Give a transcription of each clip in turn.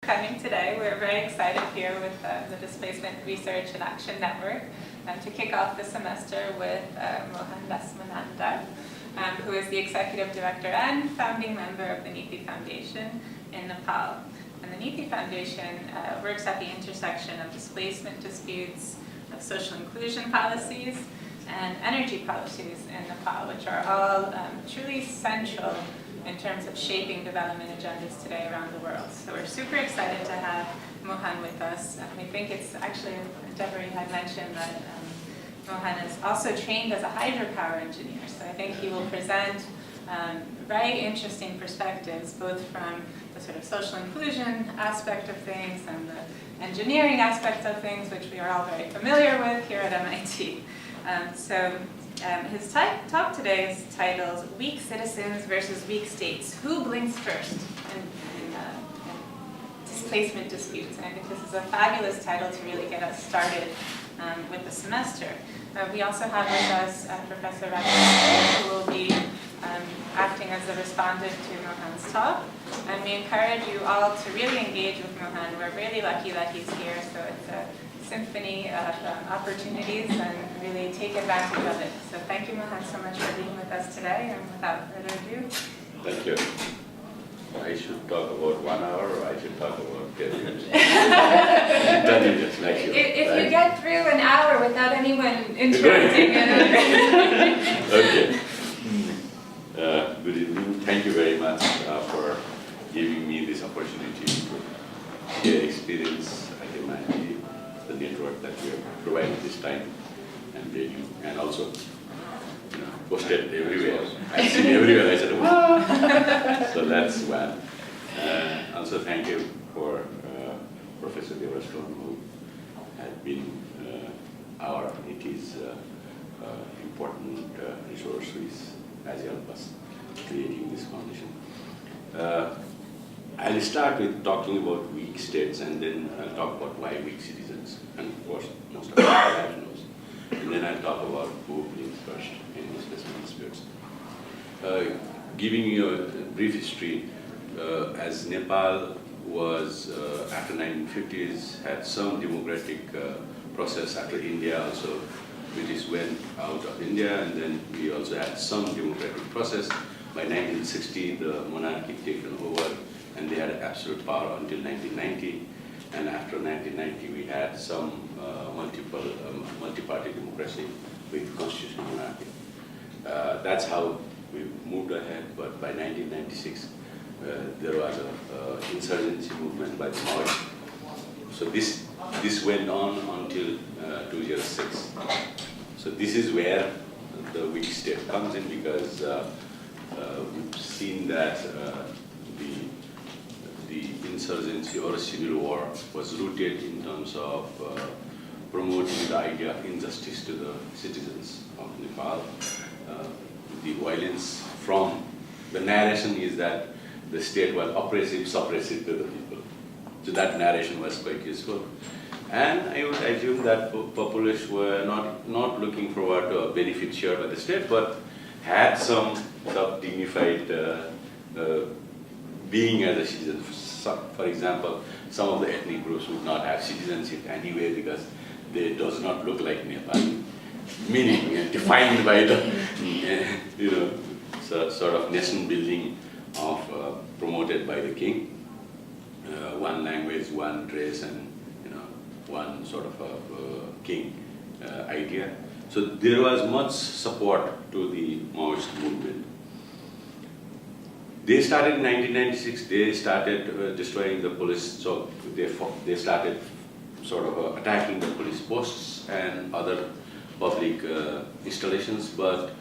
Coming today. We're very excited here with the Displacement Research and Action Network to kick off the semester with Mohan Das Manandhar, who is the Executive Director and founding member of the Niti Foundation in Nepal. And the Niti Foundation works at the intersection of displacement disputes, of social inclusion policies, and energy policies in Nepal, which are all truly central in terms of shaping development agendas today around the world. So we're super excited to have Mohan with us. We think it's actually, Deborah had mentioned that Mohan is also trained as a hydropower engineer. So I think he will present very interesting perspectives, both from the sort of social inclusion aspect of things and the engineering aspects of things, which we are all very familiar with here at MIT. His talk today is titled "Weak Citizens versus Weak States: Who Blinks First in Displacement Disputes." And I think this is a fabulous title to really get us started with the semester. We also have with us Professor Rajesh, who will be acting as the respondent to Mohan's talk. And we encourage you all to really engage with Mohan. We're really lucky that he's here, so it's a symphony of opportunities, and really take advantage of it. So thank you, Mohan, so much for being with us today, and without further ado. Thank you. I should talk about 1 hour, or I should talk about 10 minutes? 10 minutes, like you. If right? You get through an hour without anyone interrupting. Okay. Good evening. Thank you very much for giving me this opportunity to share experience at MIT, the network that we have provided this time and radio, and also posted everywhere. I've seen everywhere. I said, wow! So that's one. Also, thank you for Professor Devarstone, who had been it is important resource which has helped us creating this foundation. I'll start with talking about weak states, and then I'll talk about why weak citizens, and of course most of the knows. And then I'll talk about who blinks first in displacement disputes. Giving you a brief history, as Nepal was, after 1950s, had some democratic process. After India also, British went out of India, and then we also had some democratic process. By 1960, the monarchy taken over, and they had absolute power until 1990. And after 1990, we had some multi-party democracy with constitutional monarchy. That's how we moved ahead. But by 1996, there was an insurgency movement by the Maoists. So this went on until 2006. So this is where the weak state comes in, because we've seen that the insurgency or civil war was rooted in terms of promoting the idea of injustice to the citizens of Nepal. The violence from the narration is that the state was oppressive, suppressive to the people. So that narration was quite useful. And I would assume that populace were not looking forward to a benefit shared by the state, but had some sort of dignified being as a citizen. For example, some of the ethnic groups would not have citizenship anyway because they does not look like Nepali, meaning defined by the sort of nation building of promoted by the king. One language, one dress, and one sort of a king idea. So there was much support to the Maoist movement. They started in 1996, they started destroying the police, so they started sort of attacking the police posts and other public installations, but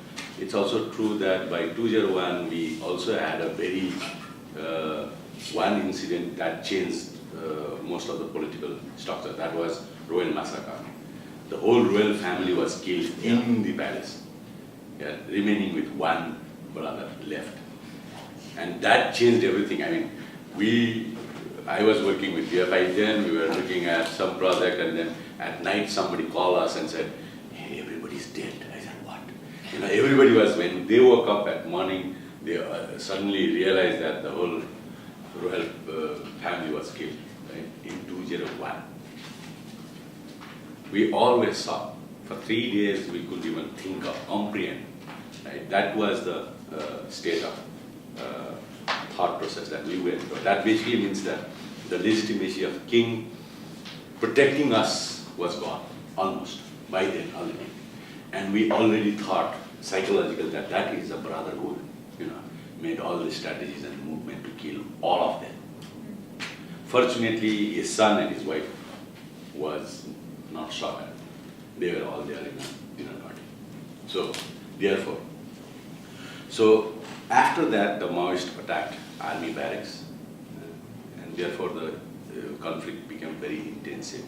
it's also true that by 2001 we also had a very, one incident that changed most of the political structure. That was royal massacre. The whole royal family was killed in the palace, remaining with one brother left. And that changed everything. I mean, I was working with DFI then, we were looking at some project, and then at night somebody called us and said, hey, everybody's dead. I said, what? Everybody was, when they woke up at morning, they suddenly realized that the whole royal family was killed. right, in 2001. We always saw, for 3 days we could even think of, comprehend. Right? That was the state of thought process that we went through. That basically means that the legitimacy of king protecting us was gone, almost, by then already. And we already thought psychological that that is a brotherhood, made all the strategies and movement to kill all of them. Fortunately, his son and his wife was not shot. They were all there in a dinner party. So, therefore, after that, the Maoists attacked army barracks, and therefore the conflict became very intensive.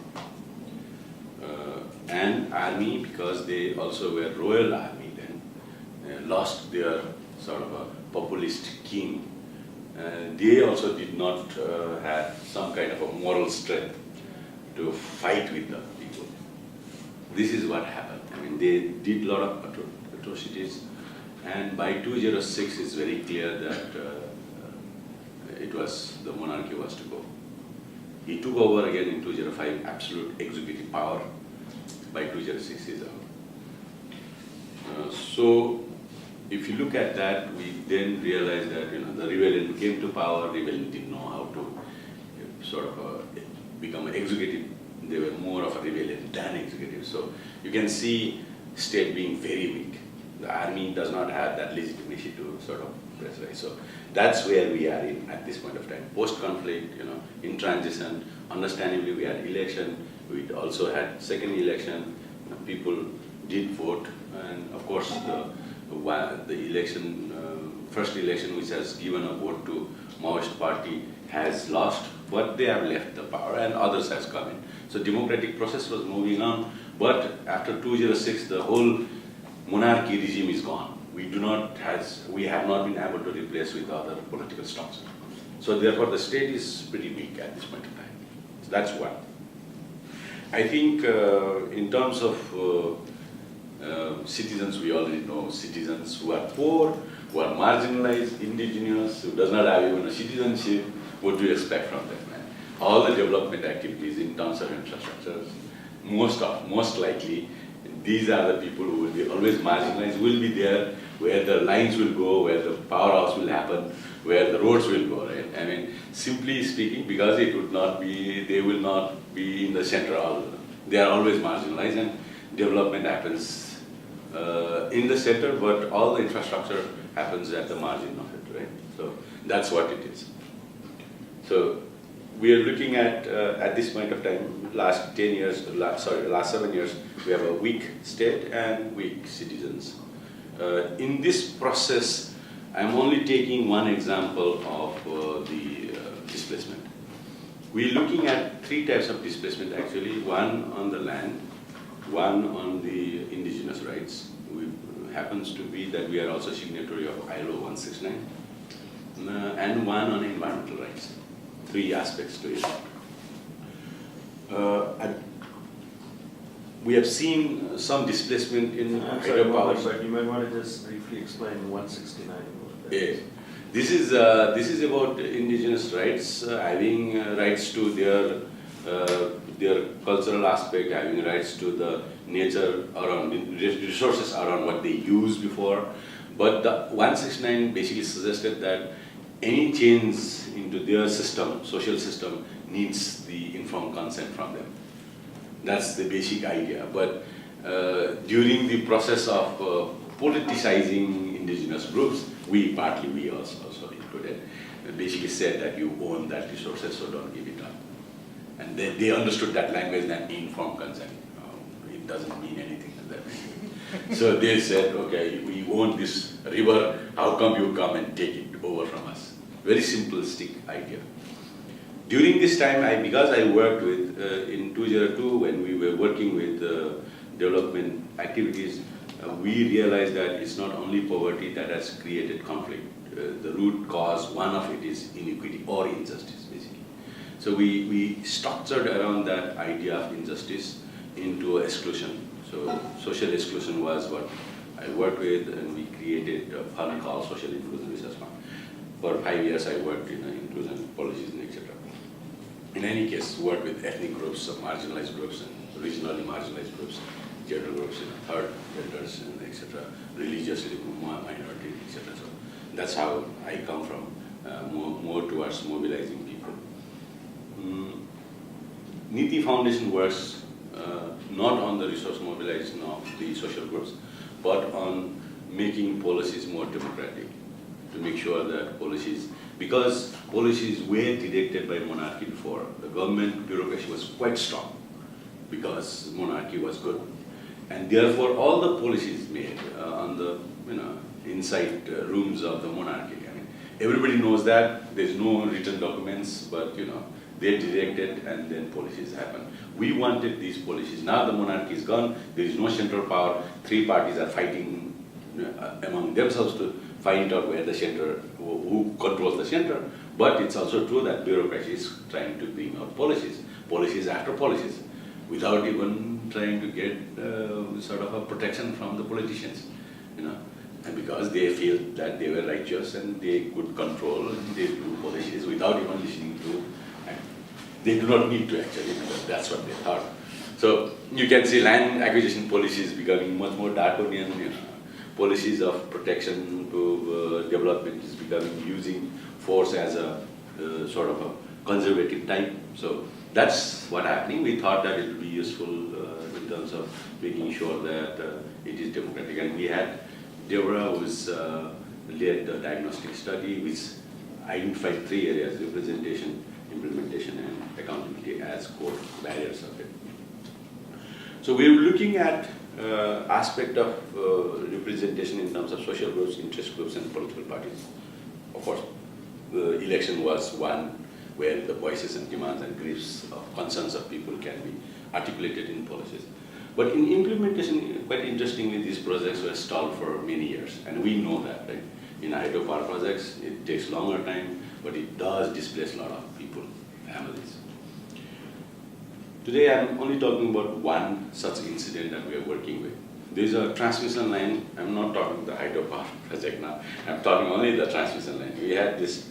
And army, because they also were royal army then, lost their sort of a populist king. They also did not have some kind of a moral strength to fight with the people. This is what happened. I mean, they did a lot of atrocities, and by 2006 it's very clear that the monarchy was to go. He took over again in 2005, absolute executive power. By 2006 he's out. So if you look at that, we then realize that the rebellion came to power. Rebellion didn't know how to sort of become an executive. They were more of a rebellion than executive. So you can see state being very weak. The army does not have that legitimacy to sort of pressurize. So that's where we are in at this point of time. Post-conflict, in transition, understandably we had election. We also had second election. People did vote, and of course the election, first election which has given a vote to Maoist party has lost, but they have left the power and others has come in. So democratic process was moving on, but after 2006 the whole monarchy regime is gone. We have not been able to replace with other political structure. So therefore the state is pretty weak at this point in time. So that's one. I think in terms of citizens, we already know citizens who are poor, who are marginalized, indigenous, who does not have even a citizenship. What do you expect from them? All the development activities in terms of infrastructures, most likely, these are the people who will be always marginalized, will be there where the lines will go, where the powerhouse will happen, where the roads will go, right? I mean, simply speaking, because it would not be, they will not be in the center. They are always marginalized, and development happens in the center, but all the infrastructure happens at the margin of it, right? So that's what it is. So we are looking at this point of time, last 10 years, last 7 years, we have a weak state and weak citizens. In this process, I'm only taking one example of the displacement. We're looking at 3 types of displacement actually, one on the land, one on the indigenous rights. It happens to be that we are also signatory of ILO 169, and one on environmental rights. 3 aspects to it. We have seen some displacement in hydropower. But you might want to just briefly explain 169. Yes. This is about indigenous rights, having rights to their cultural aspect, having rights to the nature around, resources around what they used before. But the 169 basically suggested that any change into their system, social system, needs the informed consent from them. That's the basic idea. But during the process of politicizing indigenous groups, we also included, basically said that you own that resources, so don't give it up. And they understood that language and informed consent. It doesn't mean anything like that. So they said, okay, we own this river, how come you come and take it over from us? Very simplistic idea. During this time, because I worked with, in 2002, when we were working with development activities, we realized that it's not only poverty that has created conflict. The root cause, one of it is inequity or injustice, basically. So we structured around that idea of injustice into exclusion. So social exclusion was what I worked with, and we created a fund called Social Inclusion Research Fund. For 5 years, I worked in inclusion policies and etc. in any case, work with ethnic groups, marginalized groups, and regionally marginalized groups, gender groups, third genders, and etc., religiously minority, etc. So that's how I come from, more towards mobilizing people. Niti Foundation works not on the resource mobilization of the social groups, but on making policies more democratic, to make sure that policies, because policies were directed by monarchy before, the government bureaucracy was quite strong because monarchy was good. And therefore all the policies made on the inside rooms of the monarchy. I mean, everybody knows that, there's no written documents, but they directed and then policies happen. We wanted these policies. Now the monarchy is gone, there is no central power, three parties are fighting among themselves to find out where the center, who controls the center. But it's also true that bureaucracy is trying to bring out policies after policies, without even trying to get sort of a protection from the politicians, and because they feel that they were righteous and they could control and they do policies without even listening to, and they do not need to actually, because that's what they thought. So you can see land acquisition policies becoming much more draconian, policies of protection to development is becoming, using force as a sort of a conservative type. So that's what happening. We thought that it would be useful in terms of making sure that it is democratic. And we had Deborah, who's led the diagnostic study, which identified three areas: representation, implementation, and accountability as core barriers of it. So we were looking at aspect of representation in terms of social groups, interest groups, and political parties. Of course, the election was one where the voices and demands and griefs of concerns of people can be articulated in policies. But in implementation, quite interestingly, these projects were stalled for many years, and we know that, right? In hydropower projects, it takes longer time, but it does displace a lot of people, families. Today, I'm only talking about one such incident that we are working with. There's a transmission line. I'm not talking the hydropower project now. I'm talking only the transmission line. We had this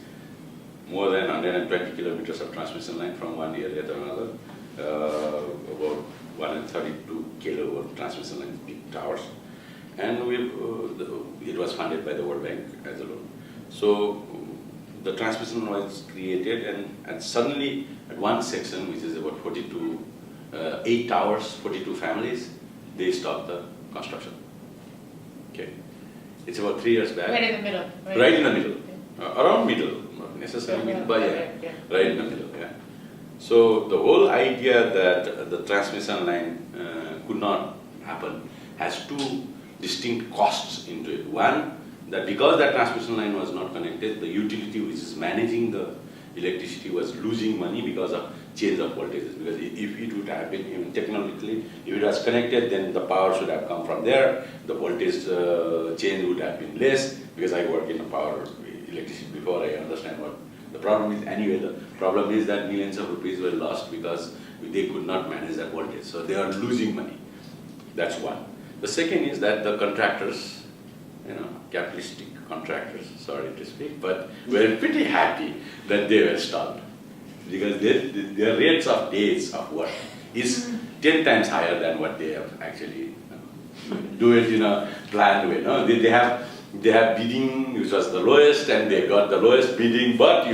more than 120 kilometers of transmission line from one area to another, about 132 kilowatt transmission line, big towers. And it was funded by the World Bank as a loan. So the transmission line was created, and suddenly at one section, which is about 8 towers, 42 families, they stopped the construction. Okay, it's about 3 years back. Right in the middle. Right in the middle, around middle, not necessarily middle, but yeah, right in the middle. Yeah. So the whole idea that the transmission line could not happen has two distinct costs into it. One, that because that transmission line was not connected, the utility which is managing the electricity was losing money because of change of voltages. Because if it would have been, even technologically, if it was connected, then the power should have come from there. The voltage change would have been less. Because I work in power electricity before, I understand what the problem is. Anyway, the problem is that millions of rupees were lost because they could not manage that voltage. So they are losing money. That's one. The second is that the contractors, capitalistic contractors, sorry to speak, but were pretty happy that they were stopped. Because their rates of days of work is 10 times higher than what they have actually do it in a planned way. No? They have bidding, which was the lowest, and they got the lowest bidding, but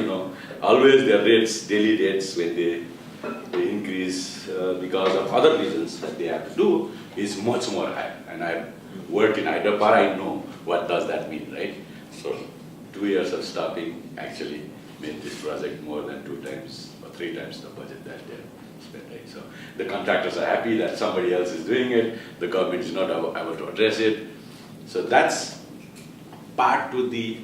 always their rates, daily rates, when they increase because of other reasons that they have to do, is much more high. And I worked in hydropower, I know what does that mean, right? So 2 years of stopping actually made this project more than 2 times or 3 times the budget that they spent, right? So the contractors are happy that somebody else is doing it, the government is not able to address it. So that's part to the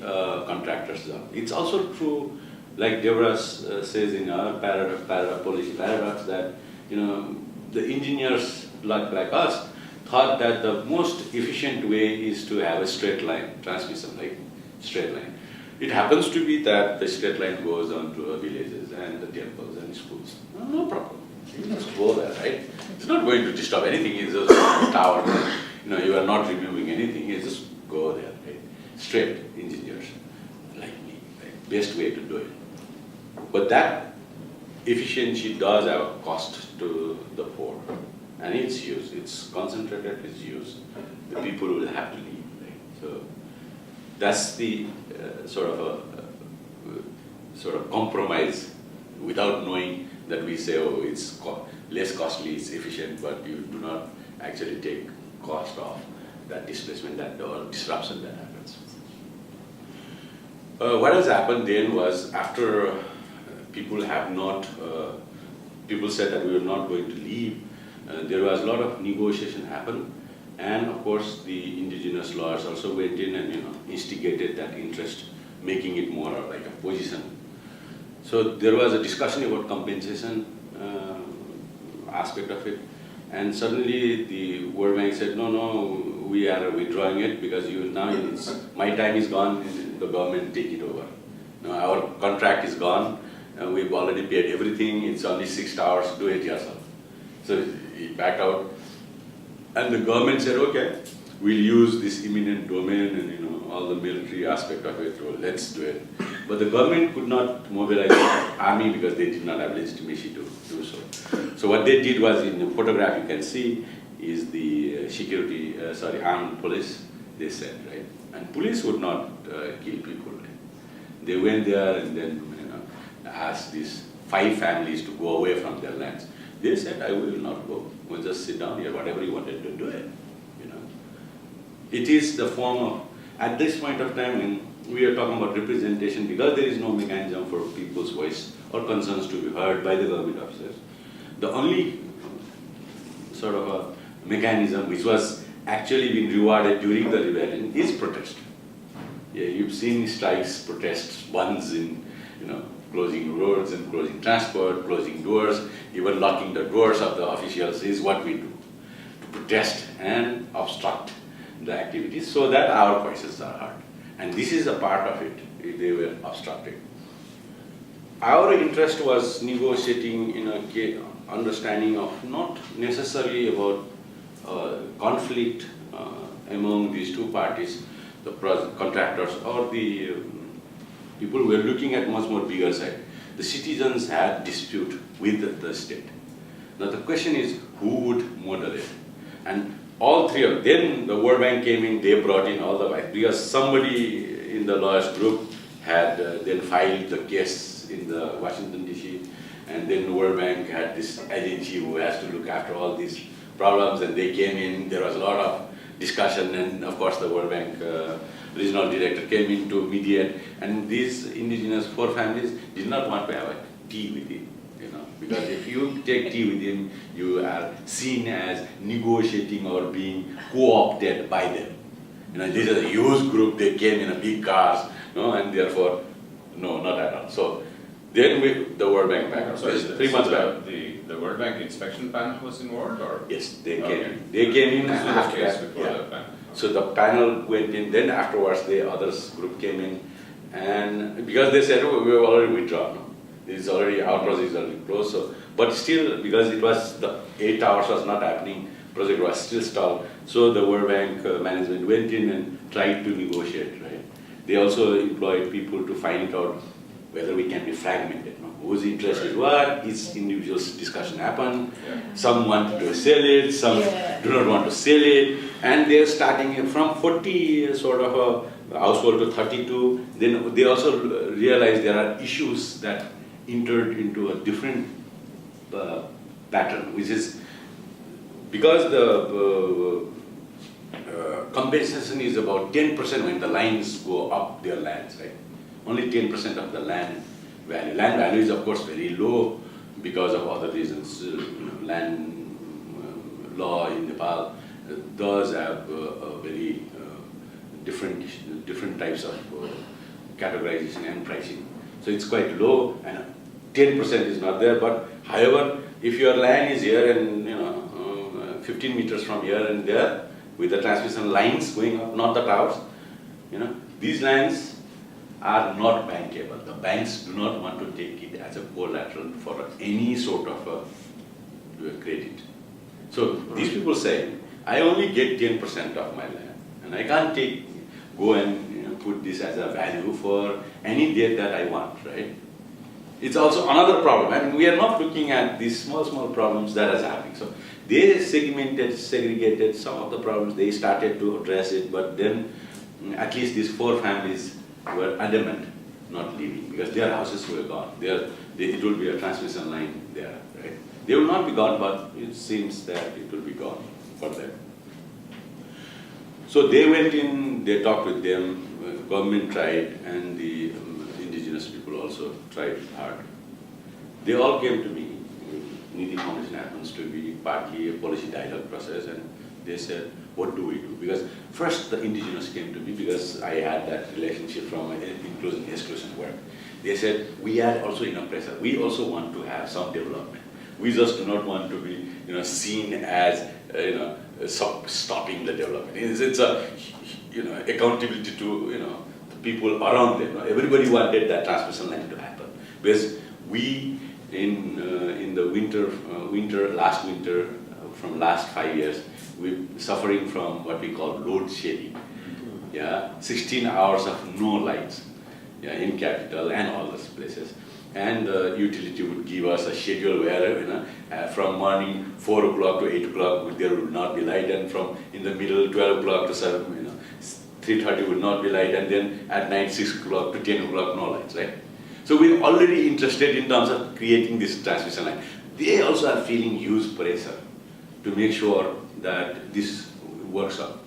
contractors' job. It's also true, like Deborah says in our policy paradox, that the engineers like us thought that the most efficient way is to have a straight line transmission, like straight line. It happens to be that the straight line goes on to villages and the temples and schools. No problem. You just go there, right? It's not going to disturb anything. It's just a tower. You are not removing anything. You just go there, right? Straight engineers like me, right? Best way to do it. But that efficiency does have a cost to the poor, and it's used, it's concentrated, it's used. The people will have to leave, right? So that's the sort of compromise, without knowing that we say, oh, it's less costly, it's efficient, but you do not actually take cost of that displacement, that or disruption that happens. What has happened then was, after people said that we were not going to leave, there was a lot of negotiation happen, and of course the indigenous lawyers also went in and instigated that interest, making it more like a position. So there was a discussion about compensation aspect of it, and suddenly the World Bank said, no, we are withdrawing it because my time is gone, the government take it over. Now our contract is gone, we've already paid everything, it's only 6 hours, do it yourself. So he backed out, and the government said, okay, we'll use this eminent domain and all the military aspect of it, so let's do it. But the government could not mobilize the army because they did not have legitimacy to do so. So what they did was, in the photograph you can see, is the armed police, they said, right? And police would not kill people, right? They went there and then asked these 5 families to go away from their lands. They said, I will not go. We'll just sit down here, whatever you wanted to do it. It is the form of, at this point of time, when we are talking about representation, because there is no mechanism for people's voice or concerns to be heard by the government officers, the only sort of a mechanism which was actually being rewarded during the rebellion is protest. Yeah, you've seen strikes, protests, ones in, closing roads and closing transport, closing doors, even locking the doors of the officials is what we do, to protest and obstruct the activities so that our voices are heard. And this is a part of it, they were obstructed. Our interest was negotiating in a understanding of not necessarily about conflict among these two parties, the contractors or the people were looking at much more bigger side. The citizens had dispute with the state. Now the question is, who would moderate? And all three of them, then the World Bank came in, they brought in all the wives, because somebody in the lawyers group had then filed the case in the Washington DC, and then the World Bank had this agency who has to look after all these problems, and they came in, there was a lot of discussion, and of course the World Bank regional director came in to mediate, and these indigenous 4 families did not want to have a tea with him. Because if you take tea with him, you are seen as negotiating or being co-opted by them. This is a huge group, they came in a big cars, and therefore, no, not at all. So then the World Bank back, 3 months back. The World Bank inspection panel was involved, or? Yes, they came in. They came in after that. Yeah. So the panel went in, then afterwards the others group came in, and because they said, oh, we have already withdrawn. This is already, our project is already closed. So, but still, because it was, the 8 hours was not happening, project was still stalled. So the World Bank management went in and tried to negotiate, right? They also employed people to find out whether we can be fragmented. Whose interest is what, each individual's discussion happened. Yeah. Some want to sell it, some do not want to sell it. And they're starting from 40 sort of a household to 32. Then they also realize there are issues that entered into a different pattern, which is because the compensation is about 10% when the lines go up their lands, right? Only 10% of the land value. Land value is of course very low because of other reasons. Land law in Nepal does have a very different types of categorization and pricing. So it's quite low, and 10% is not there. But however, if your land is here and 15 meters from here and there, with the transmission lines going up, not the towers, these lands are not bankable. The banks do not want to take it as a collateral for any sort of credit. So these people say, I only get 10% of my land, and I can't go and put this as a value for any debt that I want, right? It's also another problem. I mean, we are not looking at these small problems that is happening. So they segregated some of the problems. They started to address it, but then at least these 4 families were adamant not leaving because their houses were gone. It will be a transmission line there, right? They will not be gone, but it seems that it will be gone for them. So they went in, they talked with them, government tried, and the indigenous people also tried hard. They all came to me. Niti Foundation happens to be partly a policy dialogue process, and they said, what do we do? Because first the indigenous came to me because I had that relationship from my inclusion-exclusion work. They said, we are also in a pressure. We also want to have some development. We just do not want to be seen as stopping the development. It's a accountability to the people around them. Everybody wanted that transmission line to happen because we in the last winter from last 5 years we're suffering from what we call load shedding. Yeah, 16 hours of no lights. Yeah, in capital and all those places. And the utility would give us a schedule where from morning 4 o'clock to 8 o'clock there would not be light, and from in the middle 12 o'clock to 3:30 would not be light, and then at night 6 o'clock to 10 o'clock no lights, right? So we're already interested in terms of creating this transmission line. They also are feeling huge pressure to make sure that this works out.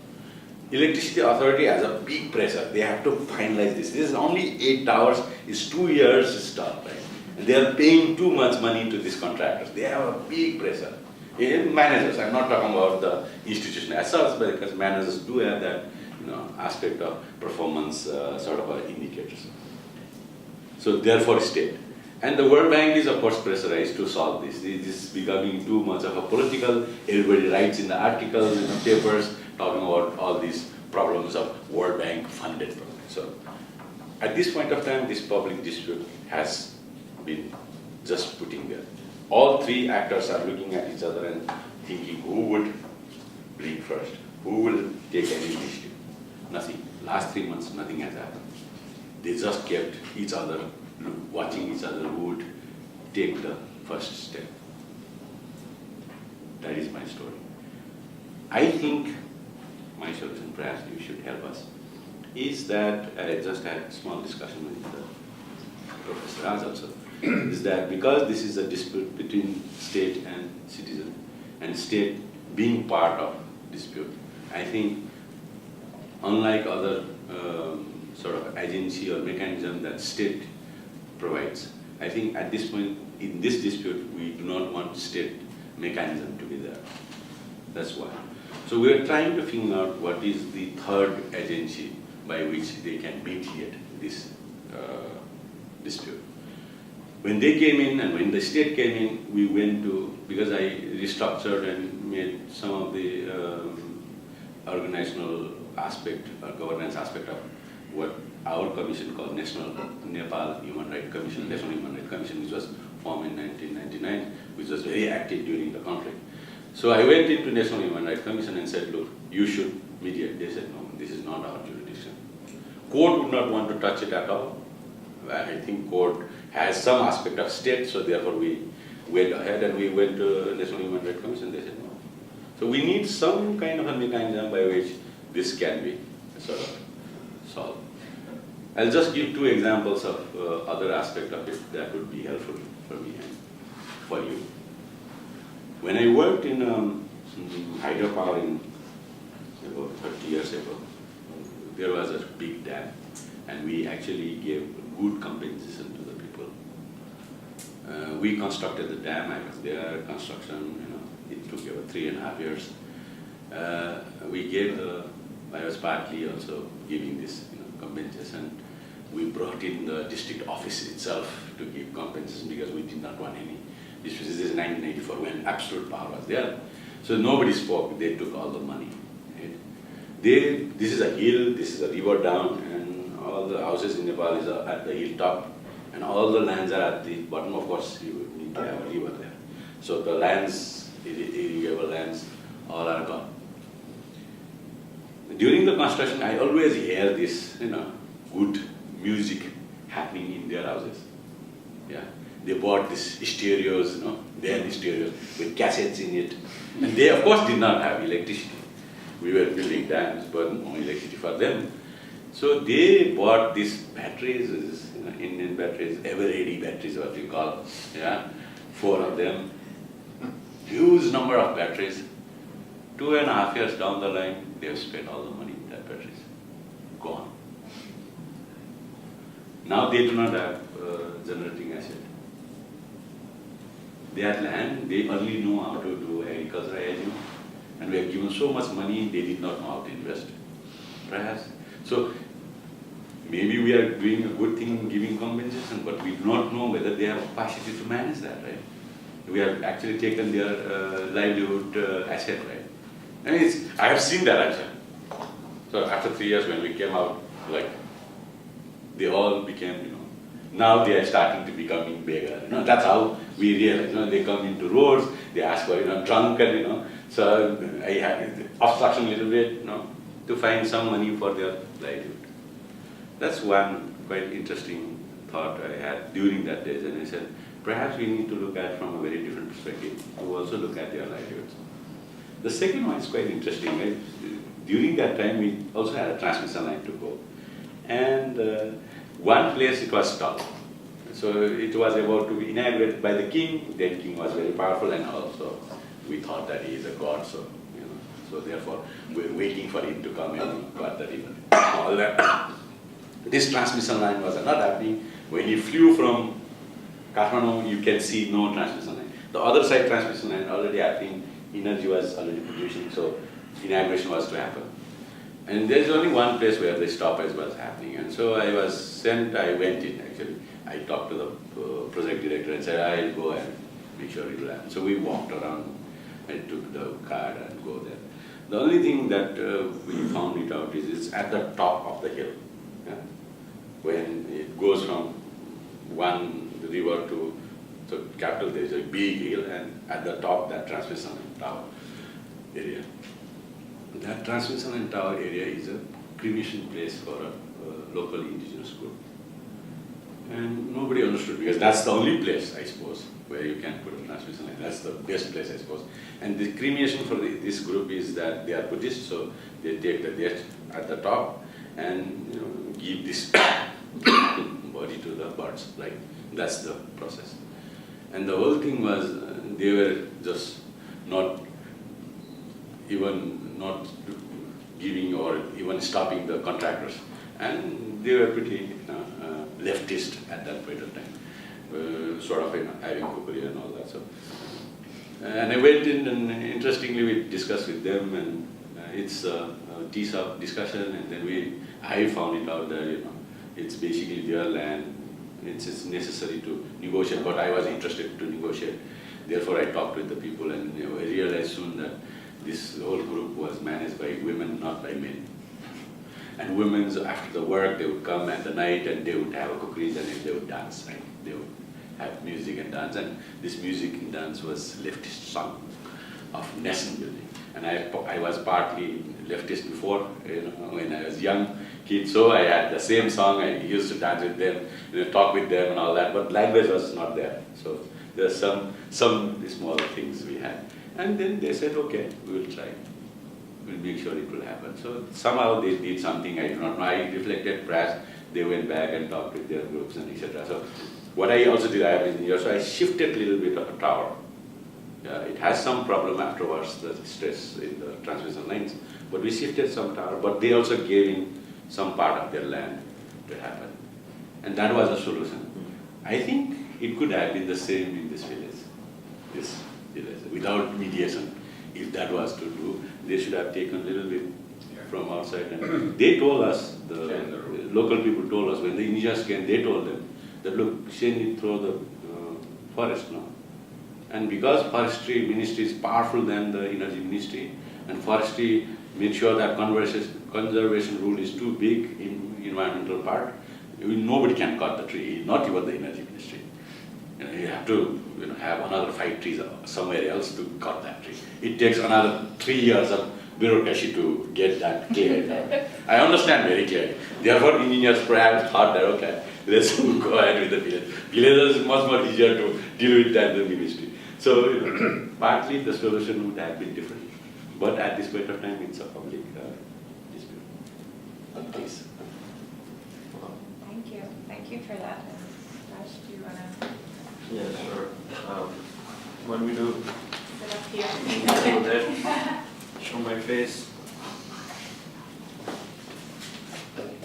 Electricity Authority has a big pressure. They have to finalize this. This is only 8 hours. It's 2 years stop, right? And they are paying too much money to these contractors. They have a big pressure. In managers, I'm not talking about the institution as such, but because managers do have that aspect of performance sort of indicators. So therefore state. And the World Bank is of course pressurized to solve this. This is becoming too much of a political. Everybody writes in the articles, in the papers, talking about all these problems of World Bank funded programs. So at this point of time, this public dispute has been just putting there. All 3 actors are looking at each other and thinking who would blink first, who will take any initiative. Nothing. Last 3 months, nothing has happened. They just kept each other, watching each other who would take the first step. That is my story. I think my solution, perhaps you should help us, is that I just had a small discussion with Professor Raj also, is that because this is a dispute between state and citizen, and state being part of dispute, I think unlike other sort of agency or mechanism that state provides, I think at this point in this dispute we do not want state mechanism to be there. That's why. So we are trying to figure out what is the third agency by which they can mediate this dispute. When they came in and when the state came in, we went to, because I restructured and made some of the organizational aspect or governance aspect of what our commission called Nepal Human Rights Commission, National Human Rights Commission, which was formed in 1999, which was very active during the conflict. So I went into National Human Rights Commission and said, look, you should mediate. They said, no, this is not our jurisdiction. Court would not want to touch it at all. I think court has some aspect of state, so therefore we went ahead and we went to National Human Rights Commission. They said no. So we need some kind of a mechanism by which this can be sort of solved. I'll just give 2 examples of other aspect of it that would be helpful for me and for you. When I worked in hydropower in about 30 years ago, there was a big dam, and we actually gave good compensation to the people. We constructed the dam. I was there. Construction, it took about 3.5 years. I was partly also giving this compensation. We brought in the district office itself to give compensation because we did not want any. This is 1984 when absolute power was there. So nobody spoke. They took all the money. Right? This is a hill. This is a river down, and all the houses in Nepal is at the hilltop, and all the lands are at the bottom. Of course, you need to have a river there. So the lands, irrigable lands, all are gone. During the construction, I always hear this, good music happening in their houses. Yeah, they bought these stereos, they had stereos with cassettes in it. And they, of course, did not have electricity. We were building dams, but no electricity for them. So they bought these batteries, Indian batteries, ever-ready batteries, what you call, yeah, 4 of them. Huge number of batteries. 2.5 years down the line, they have spent all the money in that batteries. Gone. Now they do not have generating asset. They had land, they only know how to do agriculture, and we have given so much money, they did not know how to invest. Perhaps. So maybe we are doing a good thing giving compensation, but we do not know whether they have capacity to manage that, right? We have actually taken their livelihood asset, right? And I have seen that actually. So after 3 years when we came out, like, they all became, now they are starting to becoming bigger. That's how we realize. They come into roads, they ask for, trunk and, so I have obstruction a little bit, to find some money for their livelihood. That's one quite interesting thought I had during that days, and I said, perhaps we need to look at from a very different perspective to also look at their livelihoods. The second one is quite interesting. Right? During that time, we also had a transmission line to go. And one place it was stopped. So it was about to be inaugurated by the king. The king was very powerful, and also we thought that he is a god. So therefore we were waiting for him to come and got that even all that. This transmission line was not happening. When he flew from Kathmandu, you can see no transmission line. The other side transmission line already happening. Energy was already producing, so inauguration was to happen. And there's only one place where the stoppage was happening. And so I was sent, I went in actually. I talked to the project director and said, I'll go and make sure it will happen. So we walked around and took the card and go there. The only thing that we found it out is it's at the top of the hill. Yeah? When it goes from one river to the capital, there is a big hill, and at the top, that transmission tower area. That transmission and tower area is a cremation place for a local indigenous group. And nobody understood, because that's the only place, I suppose, where you can put a transmission line. That's the best place, I suppose. And the cremation for this group is that they are Buddhist, so they take the death at the top and give this body to the birds. Like, that's the process. And the whole thing was, they were just not giving or even stopping the contractors. And they were pretty leftist at that point of time, sort of having kukuri and all that. So, and I went in, and interestingly we discussed with them, and it's a TSUP discussion, and then I found it out that it's basically their land. It's necessary to negotiate, but I was interested to negotiate. Therefore, I talked with the people, and I realized soon that this whole group was managed by women, not by men. And women, after the work, they would come at the night and they would have a cookies and they would dance. Right? They would have music and dance, and this music and dance was leftist song of nation building. And I was partly leftist before, when I was young kid, so I had the same song. I used to dance with them, talk with them and all that, but language was not there. So there's some small things we had. And then they said, okay, we will try. We'll make sure it will happen. So somehow they did something, I do not know. I reflected, perhaps they went back and talked with their groups and etc. So what I also did, I have been here, so I shifted a little bit of a tower. It has some problem afterwards, the stress in the transmission lines, but we shifted some tower, but they also gave in some part of their land to happen. And that was a solution. I think it could have been the same in this village, without mediation. If that was to do, they should have taken a little bit from outside. And they told us, the local people told us, when the indigenous came, they told them that, look, Sheni throw the forest now. And because forestry ministry is powerful than the energy ministry, and forestry made sure that conservation rule is too big in environmental part, nobody can cut the tree, not even the energy ministry. You have to have another 5 trees somewhere else to cut that tree. It takes another 3 years of bureaucracy to get that cleared. I understand very clearly. Therefore, engineers perhaps thought that, okay, let's go ahead with the village. Villagers is much more easier to deal with than the ministry. So partly the solution would have been different, but at this point of time, it's a public dispute. Please. Thank you for that. And Raj, do you want to Yeah, sure. When we do sit up here? go there, show my face.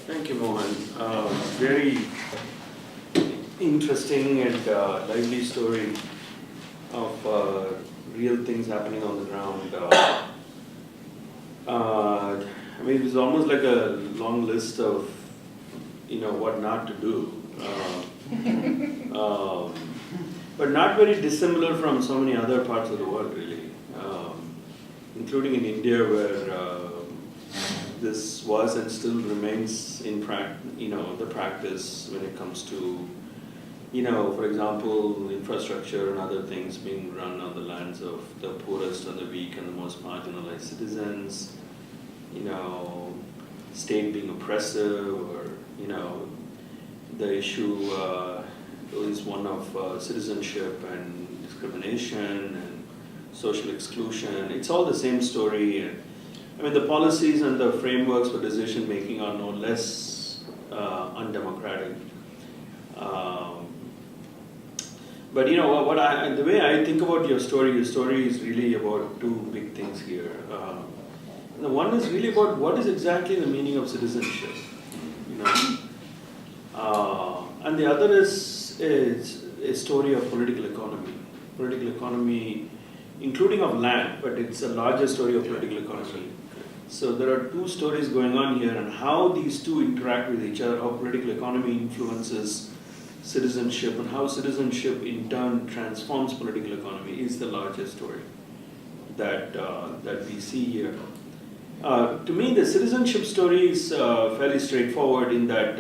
Thank you, Mohan. Very interesting and lively story of real things happening on the ground. I mean, it was almost like a long list of, what not to do. But not very dissimilar from so many other parts of the world, really, including in India, where this was and still remains in the practice when it comes to, for example, infrastructure and other things being run on the lands of the poorest and the weak and the most marginalized citizens, state being oppressive, or, the issue is one of citizenship and discrimination and social exclusion. It's all the same story. I mean, the policies and the frameworks for decision making are no less undemocratic. But the way I think about your story is really about two big things here. The one is really about what is exactly the meaning of citizenship, and the other is a story of political economy, including of land, but it's a larger story of political economy. So there are two stories going on here, and how these two interact with each other, how political economy influences citizenship, and how citizenship in turn transforms political economy is the larger story that we see here. To me, the citizenship story is fairly straightforward in that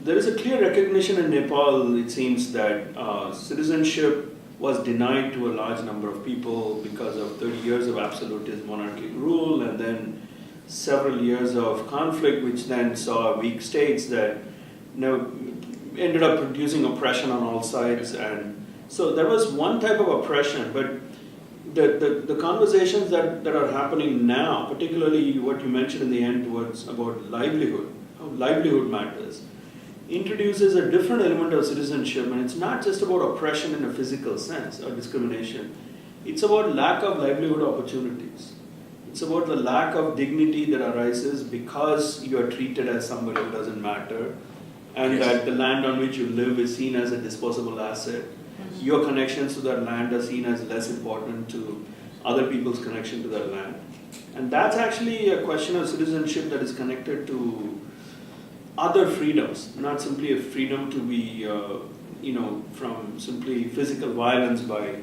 there is a clear recognition in Nepal, it seems, that citizenship was denied to a large number of people because of 30 years of absolutist monarchic rule, and then several years of conflict, which then saw weak states that ended up producing oppression on all sides. And so there was one type of oppression, but the conversations that are happening now, particularly what you mentioned in the end towards about livelihood, how livelihood matters, introduces a different element of citizenship, and it's not just about oppression in a physical sense or discrimination. It's about lack of livelihood opportunities. It's about the lack of dignity that arises because you are treated as somebody who doesn't matter, and Yes. that the land on which you live is seen as a disposable asset. Your connections to that land are seen as less important to other people's connection to that land. And that's actually a question of citizenship that is connected to other freedoms, not simply a freedom to be, from simply physical violence by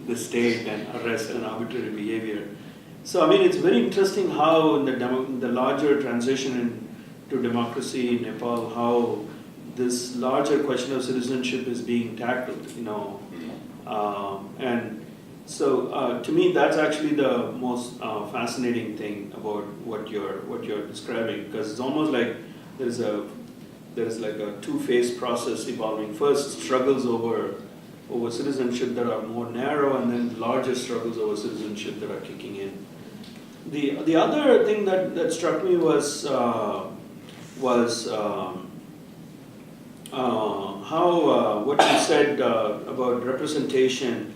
the state and arrest and arbitrary behavior. So, I mean, it's very interesting how in the larger transition to democracy in Nepal, how this larger question of citizenship is being tackled, and so to me that's actually the most fascinating thing about what you're describing, because it's almost like there's like a two-phase process evolving. First, struggles over citizenship that are more narrow, and then larger struggles over citizenship that are kicking in. The other thing that struck me was how what you said about representation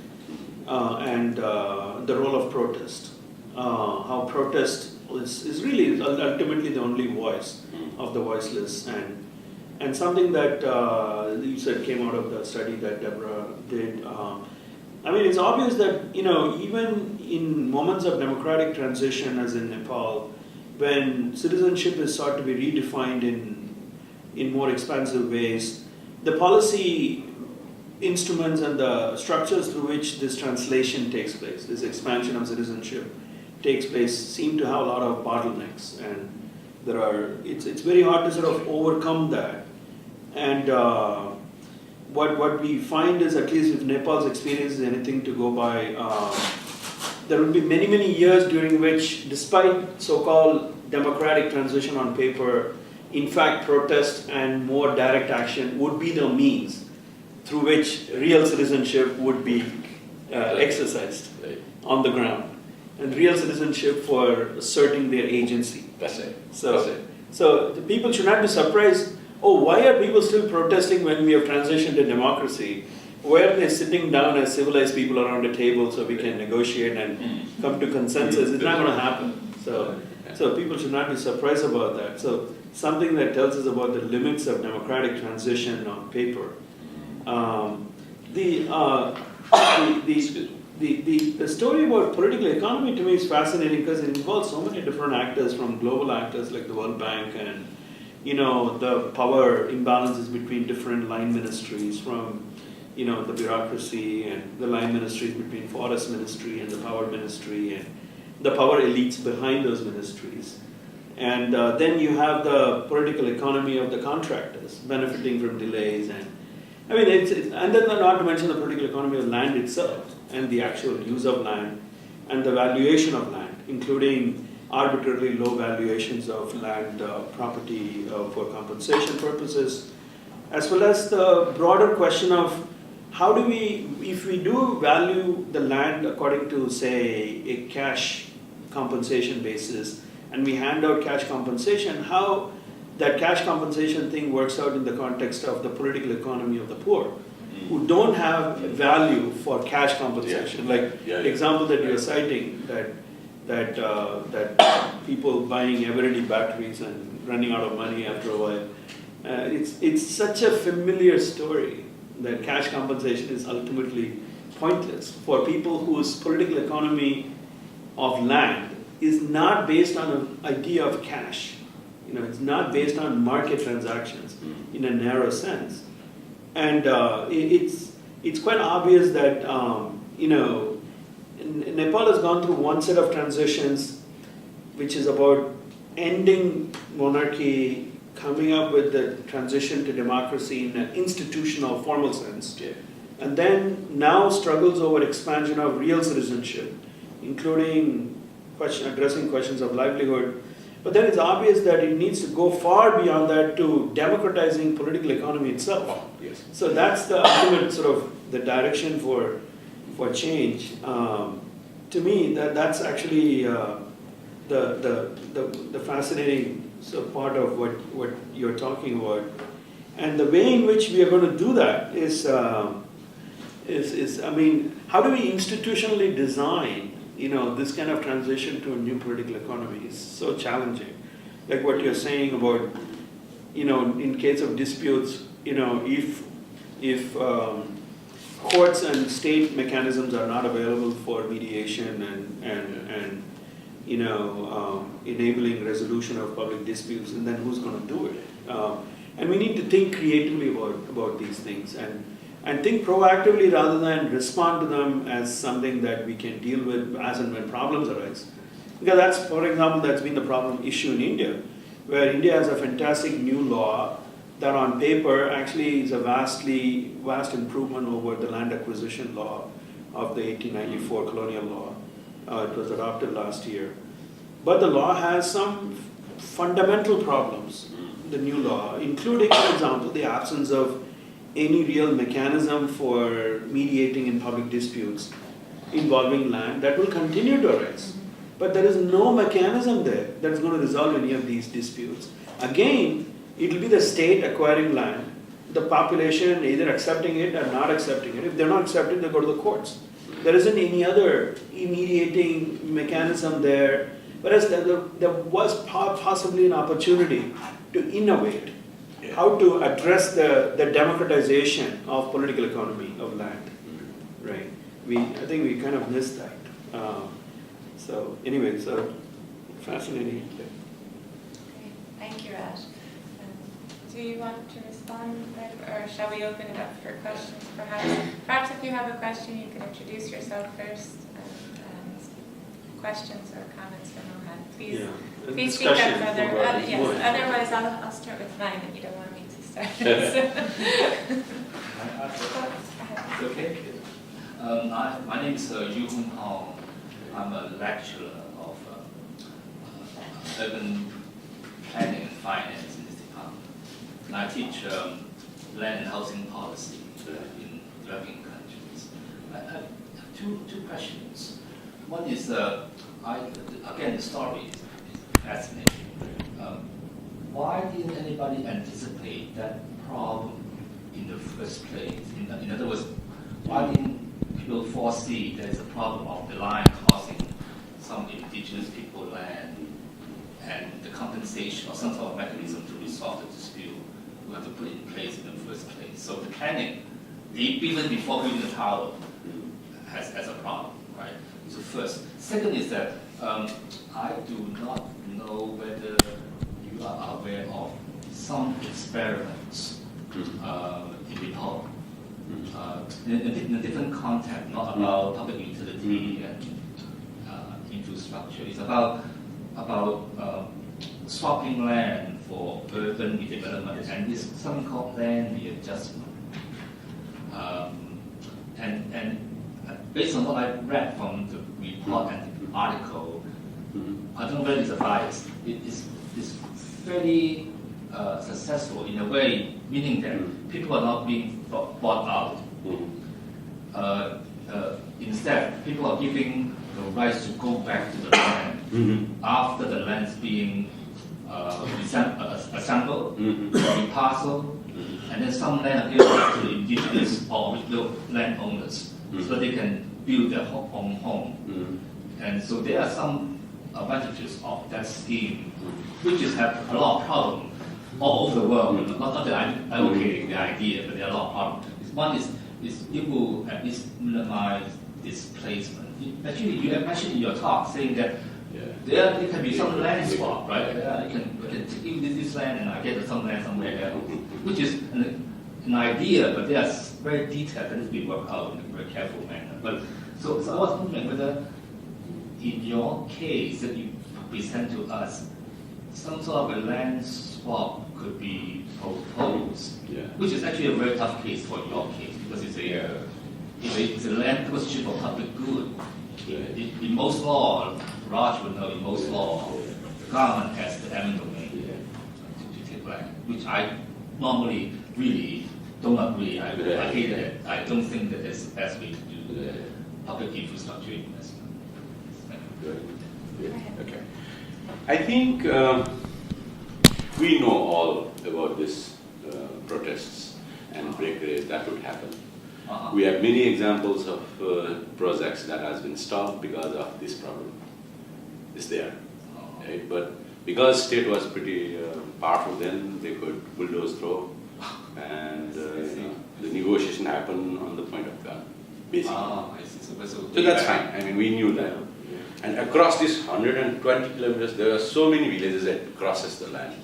and the role of protest. How protest is really ultimately the only voice of the voiceless, and something that you said came out of the study that Deborah did. I mean, it's obvious that even in moments of democratic transition, as in Nepal, when citizenship is sought to be redefined in more expansive ways, the policy instruments and the structures through which this translation takes place, this expansion of citizenship takes place, seem to have a lot of bottlenecks, and it's very hard to sort of overcome that. And what we find is, at least if Nepal's experience is anything to go by, there will be many years during which, despite so-called democratic transition on paper, in fact, protest and more direct action would be the means through which real citizenship would be exercised on the ground, and real citizenship for asserting their agency. That's it. So the people should not be surprised, oh, why are people still protesting when we have transitioned to democracy? Why are they sitting down as civilized people around a table so we can negotiate and come to consensus? It's not going to happen. So people should not be surprised about that. So something that tells us about the limits of democratic transition on paper. The story about political economy to me is fascinating because it involves so many different actors, from global actors like the World Bank and the power imbalances between different line ministries, from the bureaucracy and the line ministries between forest ministry and the power ministry and the power elites behind those ministries. And then you have the political economy of the contractors benefiting from delays, and and then not to mention the political economy of land itself and the actual use of land and the valuation of land, including arbitrarily low valuations of land property for compensation purposes, as well as the broader question of how do we, if we do value the land according to, say, a cash compensation basis, and we hand out cash compensation, how that cash compensation thing works out in the context of the political economy of the poor, who don't have value for cash compensation. The example that you're citing, that people buying Eveready batteries and running out of money after a while, it's such a familiar story that cash compensation is ultimately pointless for people whose political economy of land is not based on an idea of cash. It's not based on market transactions in a narrow sense. And it's quite obvious that Nepal has gone through one set of transitions, which is about ending monarchy, coming up with the transition to democracy in an institutional, formal sense, and then now struggles over expansion of real citizenship, including addressing questions of livelihood. But then it's obvious that it needs to go far beyond that to democratizing political economy itself. Yes. So that's the ultimate sort of the direction for change. To me, that's actually the fascinating part of what you're talking about. And the way in which we are going to do that is how do we institutionally design this kind of transition to a new political economy is so challenging. Like what you're saying about, in case of disputes, if courts and state mechanisms are not available for mediation and enabling resolution of public disputes, and then who's going to do it? And we need to think creatively about these things and think proactively rather than respond to them as something that we can deal with as and when problems arise. Because that's, for example, that's been the problem issue in India, where India has a fantastic new law that on paper actually is a vast improvement over the land acquisition law of the 1894 colonial law. It was adopted last year. But the law has some fundamental problems, the new law, including, for example, the absence of any real mechanism for mediating in public disputes involving land that will continue to arise. But there is no mechanism there that is going to resolve any of these disputes. Again, it will be the state acquiring land, the population either accepting it or not accepting it. If they're not accepting, they go to the courts. There isn't any other mediating mechanism there, whereas there was possibly an opportunity to innovate. How to address the democratization of political economy of land, right? I think we kind of missed that. So fascinating. Great. Thank you, Raj. Do you want to respond, or shall we open it up for questions? Perhaps if you have a question, you can introduce yourself first. Questions or comments for Mohan, please. Please speak up further. Yes. Otherwise, I'll start with mine if you don't want me to start. Okay. My name is Yu Hong Hao. I'm a lecturer of urban planning and finance in Niti and I teach land and housing policy in developing countries. I have two questions. One is, again, the story is fascinating. Why didn't anybody anticipate that problem in the first place? In other words, why didn't people foresee there is a problem of the line causing some indigenous people land and the compensation or some sort of mechanism to resolve the dispute we have to put in place in the first place? So the planning, even before building the tower, has a problem, right? So first. Second is that I do not know whether you are aware of some experiments in Nepal in a different context, not about public utility and infrastructure. It's about swapping land for urban development, and it's something called land readjustment. And based on what I read from the report and the article, I don't know whether it's a bias. It's fairly successful in a way, meaning that people are not being bought out. Instead, people are giving the rights to go back to the land after the land's being assembled, reparceled, and then some land appears back to the indigenous or original landowners so they can build their home. And so there are some advantages of that scheme, which is have a lot of problems all over the world. Not that I'm advocating the idea, but there are a lot of problems. One is it will at least minimize displacement. Actually, you have mentioned in your talk saying that there can be some land swap, right? I can give this land and I get some land somewhere else, which is an idea, but they are very detailed and needs to be worked out in a very careful manner. But so I was wondering whether, in your case that you present to us, some sort of a land swap could be proposed, which is actually a very tough case for your case because it's a land acquisition for public good. In most law, Raj would know, in most law, the government has the eminent domain to take land, which I normally really don't agree. I hate it. I don't think that that's the best way to do public infrastructure investment. Good. Okay. I think we know all about this protests and breakages that would happen. We have many examples of projects that has been stopped because of this problem. It's there, right? But because state was pretty powerful then, they could bulldoze through, and the negotiation happened on the point of gun, basically. I see. So that's fine. I mean, we knew that. And across this 120 kilometers, there are so many villages that crosses the land.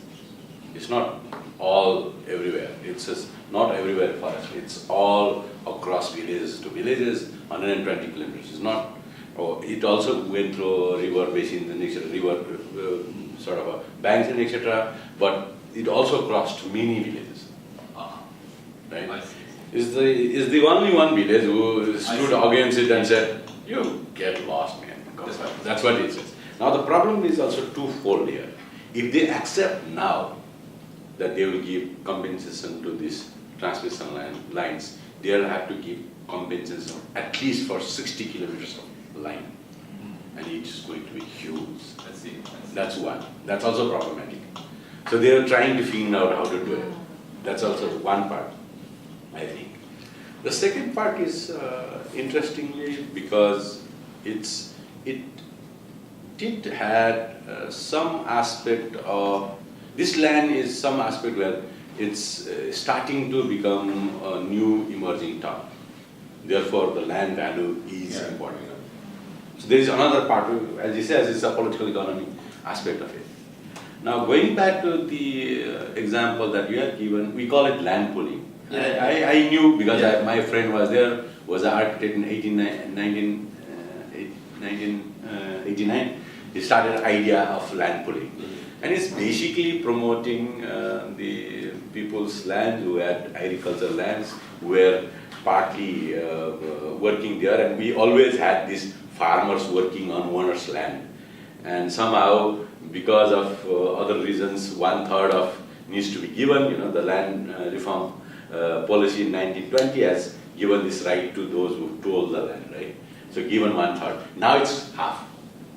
It's not all everywhere. It's just not everywhere forest. It's all across villages to villages, 120 kilometers. It's not. It also went through river basins and etc., river sort of banks and etc. But it also crossed many villages. Right? I see. Is the only one village who stood against it and said, "You get lost, man." That's what it says. Now the problem is also twofold here. If they accept now that they will give compensation to these transmission lines, they'll have to give compensation at least for 60 kilometers of line. And it's going to be huge. I see. That's one. That's also problematic. So they are trying to figure out how to do it. That's also one part, I think. The second part is interestingly because it did had some aspect of, this land is some aspect where it's starting to become a new emerging town. Therefore, the land value is important. So there is another part, as he says, it's a political economy aspect of it. Now, going back to the example that you had given, we call it land pooling. I knew because my friend was there, was an architect in 1989. He started an idea of land pooling. And it's basically promoting the people's land who had agricultural lands, who were partly working there. And we always had these farmers working on owners' land. And somehow, because of other reasons, 1/3 of needs to be given. You know, the land reform policy in 1920 has given this right to those who told the land, right? So given 1/3. Now it's half.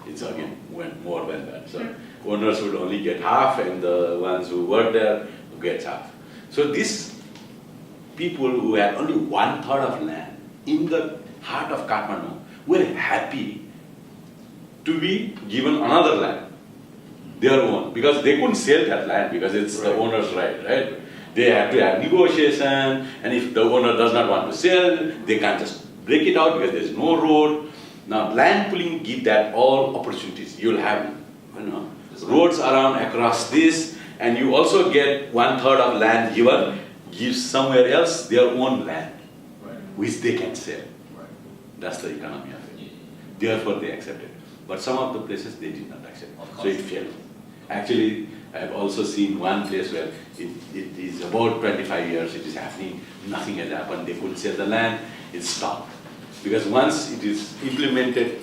It's again went more than that. So owners would only get half, and the ones who were there get half. So these people who had only 1/3 of land in the heart of Kathmandu were happy to be given another land, their own, because they couldn't sell that land because it's the owner's right? They have to have negotiation, and if the owner does not want to sell, they can't just break it out because there's no road. Now land pooling give that all opportunities. You'll have, you know, roads around across this, and you also get 1/3 of land given, give somewhere else their own land, which they can sell. That's the economy of it. Therefore they accepted. But some of the places they did not accept. So it failed. Actually, I've also seen one place where it is about 25 years it is happening, nothing has happened, they couldn't sell the land, it stopped. Because once it is implemented,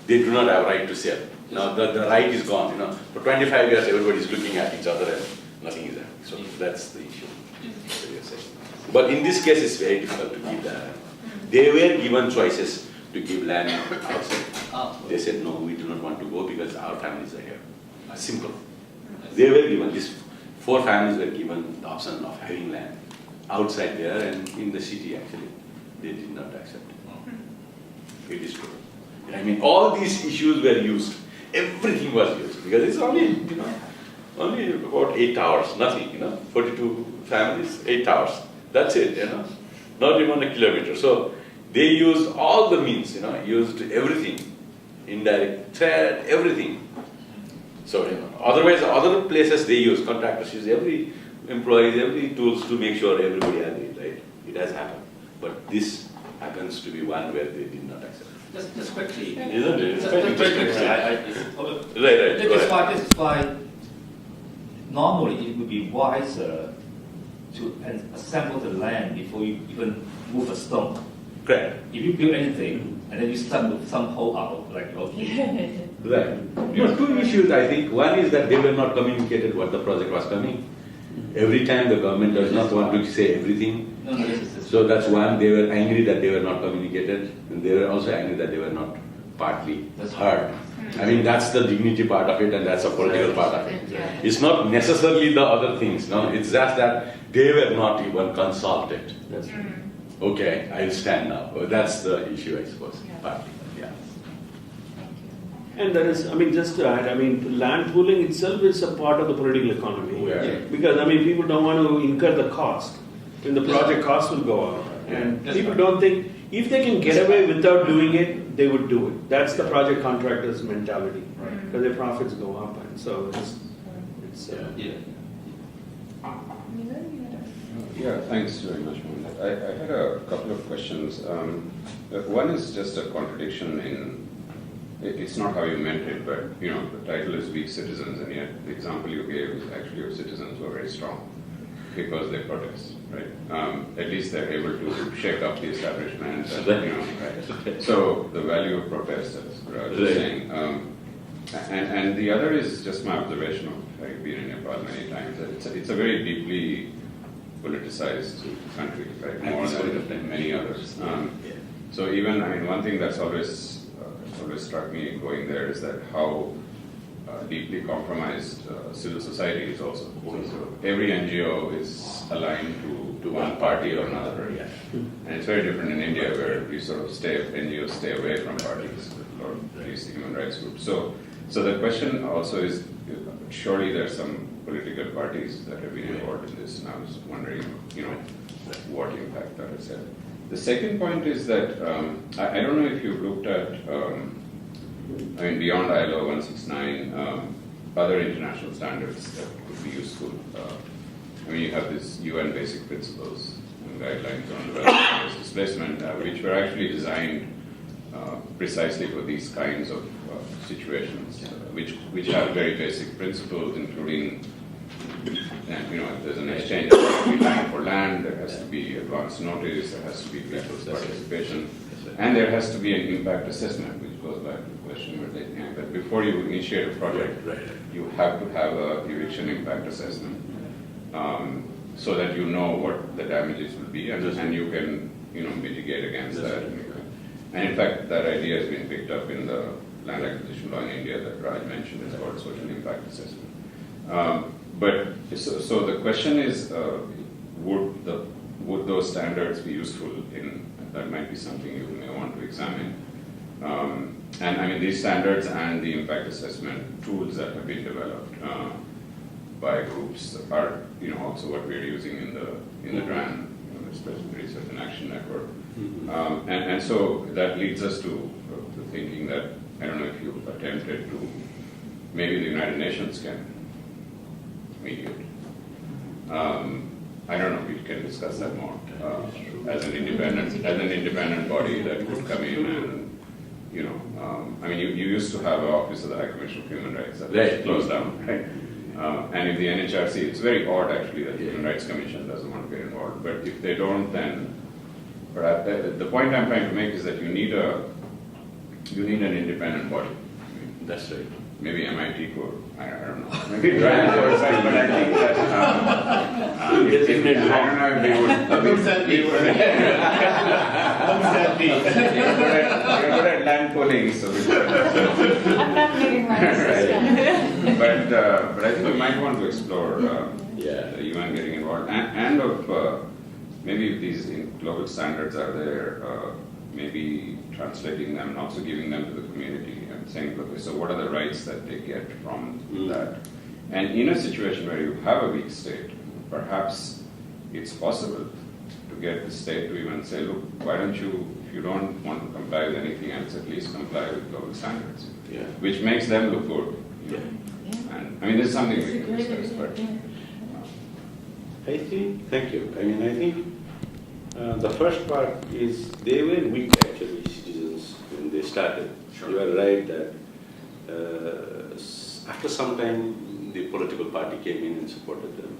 they do not have right to sell. Now the right is gone, you know. For 25 years everybody is looking at each other and nothing is happening. So that's the issue that you're saying. But in this case it's very difficult to give that. They were given choices to give land outside. They said, no, we do not want to go because our families are here. Simple. They were given, these 4 families were given the option of having land outside there and in the city actually. They did not accept it. It is true. I mean, all these issues were used. Everything was used because it's only, you know, only about 8 hours, nothing, you know, 42 families, 8 hours. That's it, you know, not even a kilometer. So they used all the means, you know, used everything, indirect threat, everything. So, you know, otherwise, other places they use, contractors use every employees, every tools to make sure everybody agrees, right? It has happened. But this happens to be one where they did not accept. Just quickly. Isn't it? It's quite Just quickly. interesting. Right. This is why normally it would be wiser to assemble the land before you even move a stone. Correct. If you build anything and then you start with some hole out, like okay. Right. You know, 2 issues I think. One is that they were not communicated what the project was coming. Every time the government does not want to say everything. No, this. So that's one. They were angry that they were not communicated, and they were also angry that they were not partly heard. I mean, that's the dignity part of it, and that's a political part of it. It's not necessarily the other things. No, it's just that they were not even consulted. That's right. Okay, I'll stand now. That's the issue, I suppose. Partly. Yeah. And that is, I mean, just to add, I mean, land pooling itself is a part of the political economy. Yeah. Because, I mean, people don't want to incur the cost. When the project cost will go up. And people don't think, if they can get away without doing it, they would do it. That's the project contractor's mentality. Because their profits go up. And so it's Yeah, thanks very much, Mohan. I had a couple of questions. One is just a contradiction in, it's not how you meant it, but you know, the title is Weak Citizens, and yet the example you gave is actually of citizens who are very strong because they protest, right? At least they're able to shake up the establishment, and, you know, right? So the value of protest, as Raj was saying. And the other is just my observation of having been in Nepal many times, that it's a very deeply politicized country, right? More than many others. So even, I mean, one thing that's always struck me going there is that how deeply compromised civil society is also. So every NGO is aligned to one party or another. And it's very different in India where you sort of NGOs stay away from parties or at least the human rights groups. So the question also is, surely there's some political parties that have been involved in this, and I was wondering, you know, what impact that has had. The second point is that I don't know if you've looked at, I mean, beyond ILO 169, other international standards that could be useful. I mean, you have this UN basic principles and guidelines on development displacement, which were actually designed precisely for these kinds of situations, which have very basic principles, including, you know, if there's an exchange, there has to be land for land, there has to be advance notice, there has to be people's participation, and there has to be an impact assessment, which goes back to the question you were taking. But before you initiate a project, you have to have a eviction impact assessment. so that you know what the damages will be, and you can mitigate against that. And in fact, that idea has been picked up in the land acquisition law in India that Raj mentioned. It's called social impact assessment. So the question is, would those standards be useful in? That might be something you may want to examine. And I mean, these standards and the impact assessment tools that have been developed by groups are, also what we're using in the DRAN, the Displacement Research and Action Network. And so that leads us to thinking that, I don't know if you've attempted to, maybe the United Nations can mediate. I don't know if we can discuss that more as an independent body that would come in and, I mean, you used to have an Office of the High Commissioner of Human Rights that was closed down, right? And if the NHRC, it's very odd actually that the Human Rights Commission doesn't want to get involved, but if they don't, then perhaps the point I'm trying to make is that you need an independent body. That's right. Maybe MIT could, I don't know. Maybe DRAN could, but I think that I don't know if they would. You're good at land polling, so I'm not getting my assistant. but I think we might want to explore the UN getting involved, and of maybe if these global standards are there, maybe translating them and also giving them to the community and saying, okay, so what are the rights that they get from that? And in a situation where you have a weak state, perhaps it's possible to get the state to even say, look, why don't you, if you don't want to comply with anything else, at least comply with global standards, which makes them look good. And I mean, this is something we can discuss, but I think, thank you. I mean, I think the first part is they were weak actually, citizens, when they started. Sure. You are right that after some time the political party came in and supported them.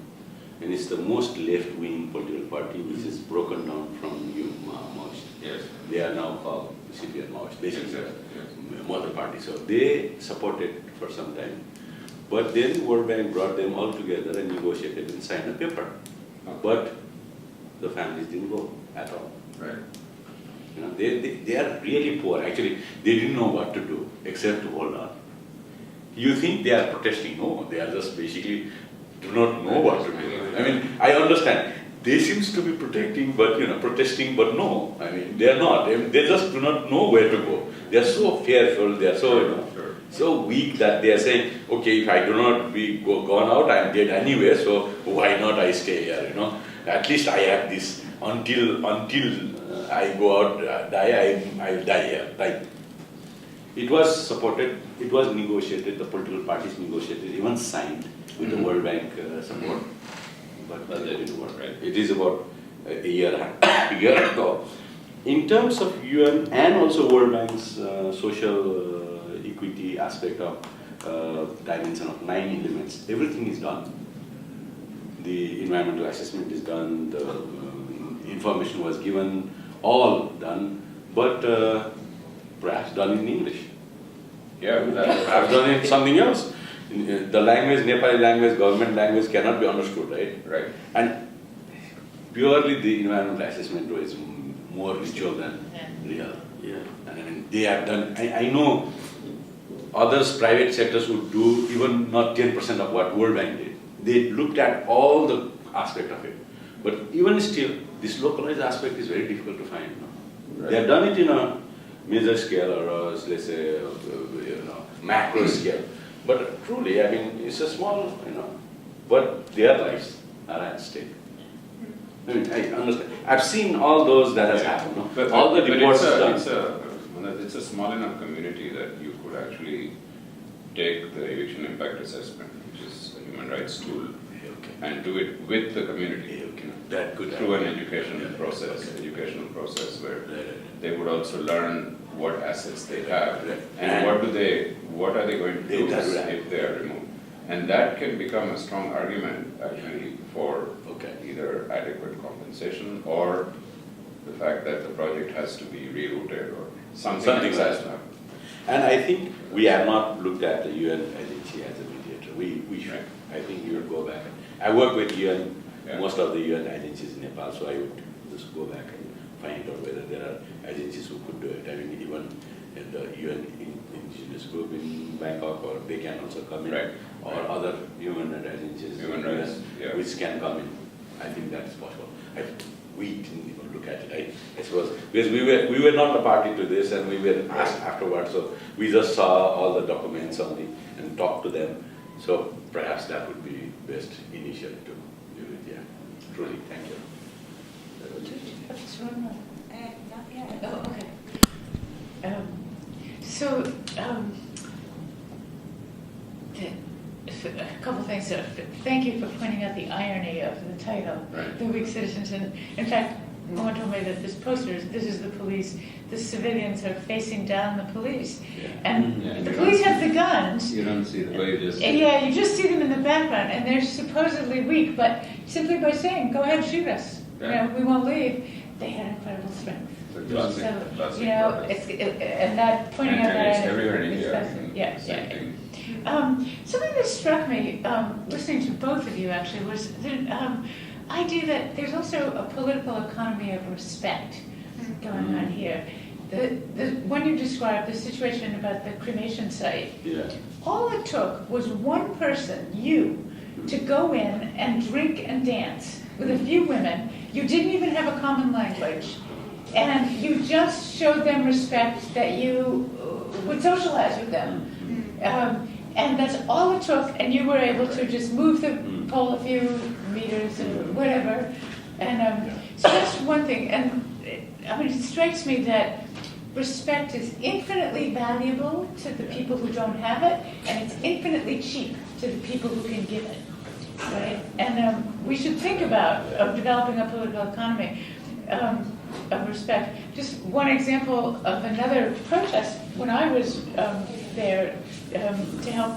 And it's the most left-wing political party which is broken down from Maoist. yes. They are now called CPN Maoist, basically mother party. So they supported for some time. But then World Bank brought them all together and negotiated and signed a paper. But the families didn't go at all. Right. They are really poor. Actually, they didn't know what to do except to hold on. You think they are protesting? No, they are just basically do not know what to do. I mean, I understand. They seems to be protesting, but no. I mean, they are not. They just do not know where to go. They are so fearful. They are so so weak that they are saying, okay, if I do not be gone out, I am dead anyway. So why not I stay here? At least I have this until I go out, die. I will die here. Right? It was supported. It was negotiated. The political parties negotiated, even signed with the World Bank support. But that didn't work. Right? It is about a year ago. In terms of UN and also World Bank's social equity aspect of dimension of 9 elements, everything is done. The environmental assessment is done, the information was given, all done, but perhaps done in English. Perhaps done in something else. The language, Nepali language, government language cannot be understood, right? Right. And purely the environmental assessment is more ritual than real. Yeah. And I mean, they have done, I know others, private sectors would do even not 10% of what World Bank did. They looked at all the aspect of it. But even still, this localized aspect is very difficult to find. Right. They have done it in a major scale or let's say, macro scale. But truly, I mean, it's a small, but their lives are at stake. I mean, I understand. I've seen all those that has happened. No? But all the reports done. It's a small enough community that you could actually take the eviction impact assessment, which is a human rights tool, and do it with the community. That could through an educational process where they would also learn what assets they have and what are they going to do if they are removed. And that can become a strong argument actually for either adequate compensation or the fact that the project has to be rerouted or something has to happen. And I think we have not looked at the UN agency as a mediator. we should. I think we would go back. I work with UN, Yeah. most of the UN agencies in Nepal, so I would just go back and find out whether there are agencies who could do it. I mean, even in the UN indigenous group in Bangkok, or they can also come in, Right. or other human rights agencies Human rights, yeah. which can come in. I think that is possible. We didn't even look at it, I suppose, because we were not a party to this, and we were asked afterwards, so we just saw all the documents only and talked to them. So perhaps that would be best initially to do it. Yeah, truly, thank you. Just one more. Not yet. Oh, okay. A couple things. Thank you for pointing out the irony of the title, Right. The Weak Citizens. And in fact, Mohan told me that this poster is, this is the police, the civilians are facing down the police. Yeah. And Yeah, the you police don't- have the guns. You don't see the way you just. And yeah, you just see them in the background, and they're supposedly weak, but simply by saying, go ahead, shoot us, Yeah. we won't leave, they had incredible strength. It's a classic, So, classic you know, protest. and that pointing out And that it's irony everywhere in is India. fascinating. Yeah, Same yeah. thing. Something that struck me, listening to both of you actually, was the idea that there's also a political economy of respect going on here. When you described the situation about the cremation site, Yeah. all it took was one person, you, to go in and drink and dance with a few women. You didn't even have a common language. And you just showed them respect that you would socialize with them. And that's all it took, and you were able to just move the pole a few meters or whatever. And so that's one thing. And it strikes me that respect is infinitely valuable to the people who don't have it, and it's infinitely cheap to the people who can give it. Right? And we should think about developing a political economy of respect. Just one example of another protest. When I was there to help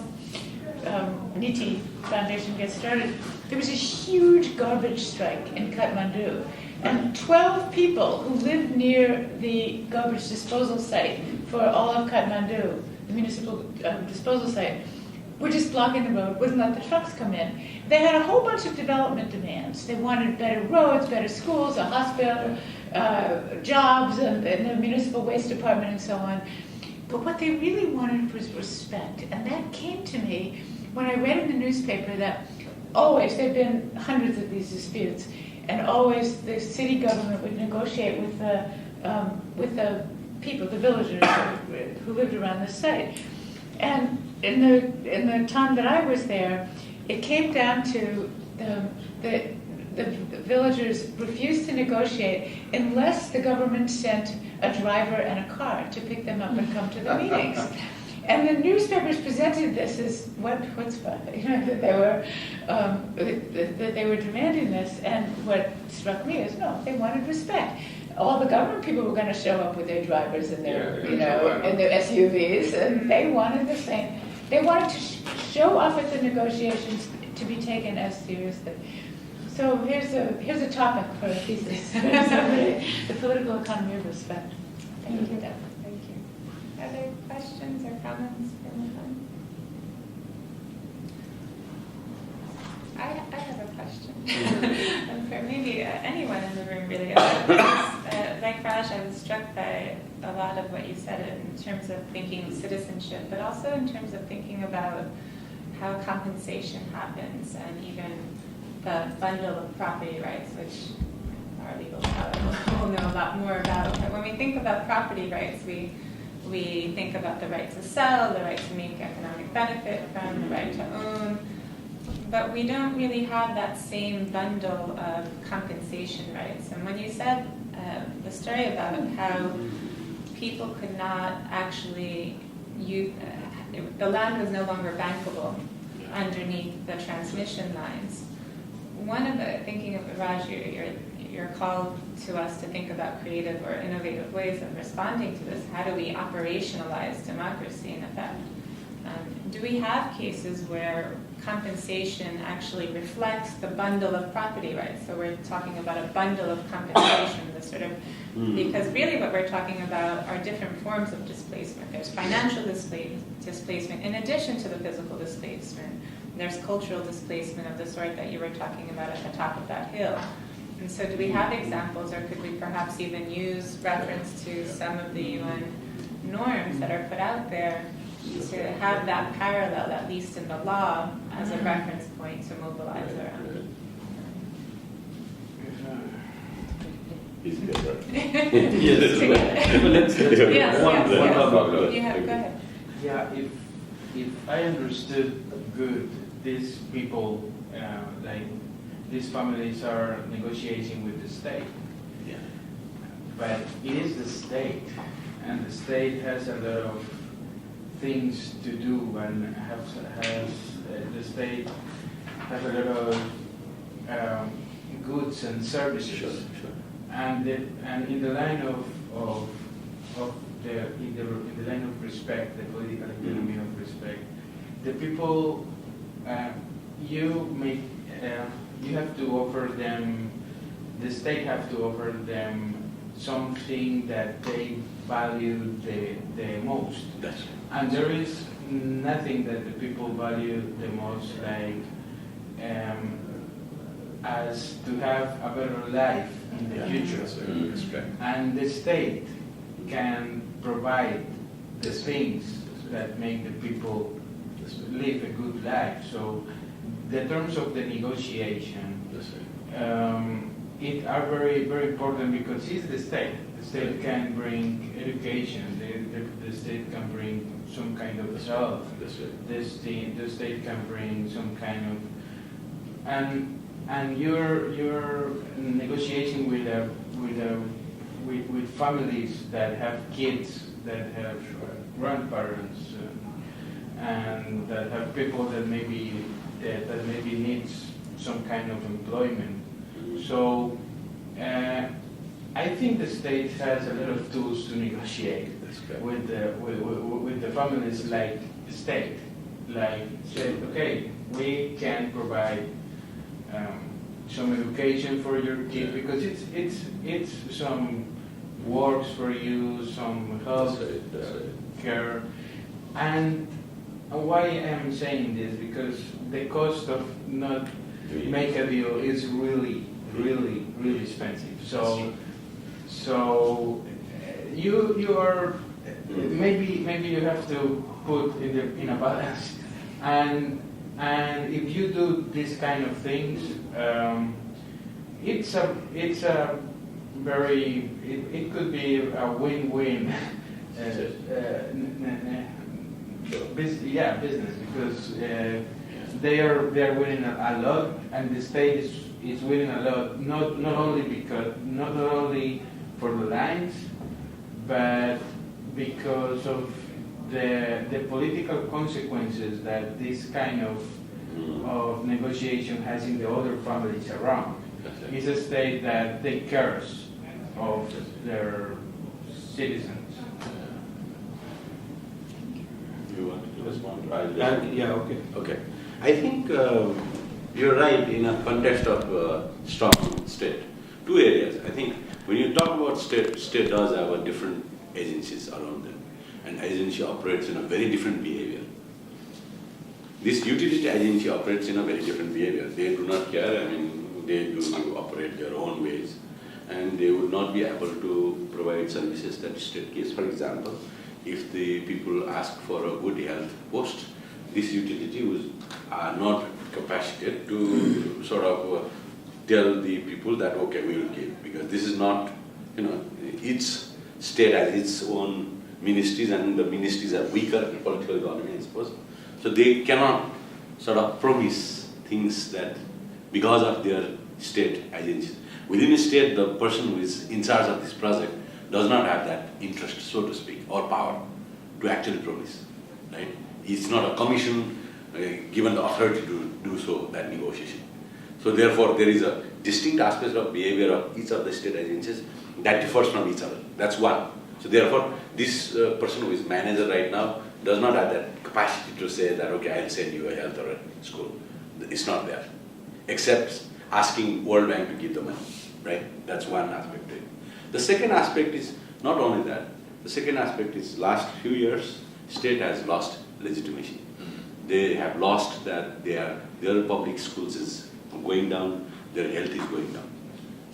Niti Foundation get started, there was a huge garbage strike in Kathmandu. And 12 people who lived near the garbage disposal site for all of Kathmandu, the municipal disposal site, were just blocking the road, wouldn't let the trucks come in. They had a whole bunch of development demands. They wanted better roads, better schools, a hospital, jobs, and the municipal waste department, and so on. But what they really wanted was respect. And that came to me when I read in the newspaper that always, there have been hundreds of these disputes, and always the city government would negotiate with the people, the villagers who lived around the site. And in the time that I was there, it came down to the villagers refused to negotiate unless the government sent a driver and a car to pick them up and come to the meetings. And the newspapers presented this as what chutzpah, that they were demanding this. And what struck me is no, they wanted respect. All the government people were going to show up with their drivers and their, and their SUVs, and they wanted the same. They wanted to show up at the negotiations to be taken as seriously. So here's a topic for a thesis. The political economy of respect. Thank you. Thank you. Other questions or comments for Mohan? I have a question. And for maybe anyone in the room really about this. Like Raj, I was struck by a lot of what you said in terms of thinking citizenship, but also in terms of thinking about how compensation happens and even the bundle of property rights, which our legal scholar will know a lot more about. But when we think about property rights, we think about the right to sell, the right to make economic benefit from, the right to own, but we don't really have that same bundle of compensation rights. And when you said the story about how people could not actually use, the land was no longer bankable underneath the transmission lines. One of the, thinking of Raj, your call to us to think about creative or innovative ways of responding to this. How do we operationalize democracy in effect? Do we have cases where compensation actually reflects the bundle of property rights? So we're talking about a bundle of compensation, the sort of, because really what we're talking about are different forms of displacement. There's financial displacement in addition to the physical displacement. There's cultural displacement of the sort that you were talking about at the top of that hill. And so do we have examples, or could we perhaps even use reference to some of the UN norms that are put out there to have that parallel, at least in the law, as a reference point to mobilize around? Yes. Together. Let's Yes, one yes, one yes. other. You have, go ahead. Yeah, if I understood good, these people, like these families are negotiating with the state. Yeah. But it is the state, and the state has a lot of things to do, and the state has a lot of goods and services. Sure. And in the line of in the line of respect, the political economy of respect, the people you have to offer them. The state have to offer them something that they value the most. That's And there is nothing that the people value the most, like as to have a better life in the future. That's right. And the state can provide the things that make the people live a good life. So the terms of the negotiation That's right. it are very, very important because it's the state. The state can bring education. The state can bring some kind of health. That's right. The state can bring some kind of and you're negotiating with families that have kids, that have grandparents, and that have people that maybe needs some kind of employment. So I think the state has a lot of tools to negotiate with the families, like the state, like say, okay, we can provide some education for your kid because it's some works for you, some health care, and why I'm saying this because the cost of not make a deal is really expensive. So you are maybe you have to put in a balance, and if you do this kind of things, it's a very it could be a win-win. Business because they are winning a lot, and the state is winning a lot. Not only for the lines, but because of the political consequences that this kind of negotiation has in the other families around. It's a state that takes care of their citizens. You want to respond? Yeah, okay. Okay. I think you're right in a context of strong state. Two areas. I think when you talk about state does have different agencies around them, and agency operates in a very different behavior. This utility agency operates in a very different behavior. They do not care. I mean, they do operate their own ways, and they would not be able to provide services that state gives. For example, if the people ask for a good health post, this utility was not capacitated to sort of tell the people that, okay, we will give, because this is not, each state has its own ministries, and the ministries are weaker in political economy, I suppose. So they cannot sort of promise things that because of their state agencies. Within a state, the person who is in charge of this project does not have that interest, so to speak, or power to actually promise, right? It's not a commission given the authority to do so, that negotiation. So therefore, there is a distinct aspect of behavior of each of the state agencies that differs from each other. That's one. So therefore, this person who is manager right now does not have that capacity to say that, okay, I'll send you a health or a school. It's not there, except asking World Bank to give the money, right? That's one aspect to it. The second aspect is not only that. The second aspect is last few years, state has lost legitimacy. They have lost that their public schools is going down, their health is going down.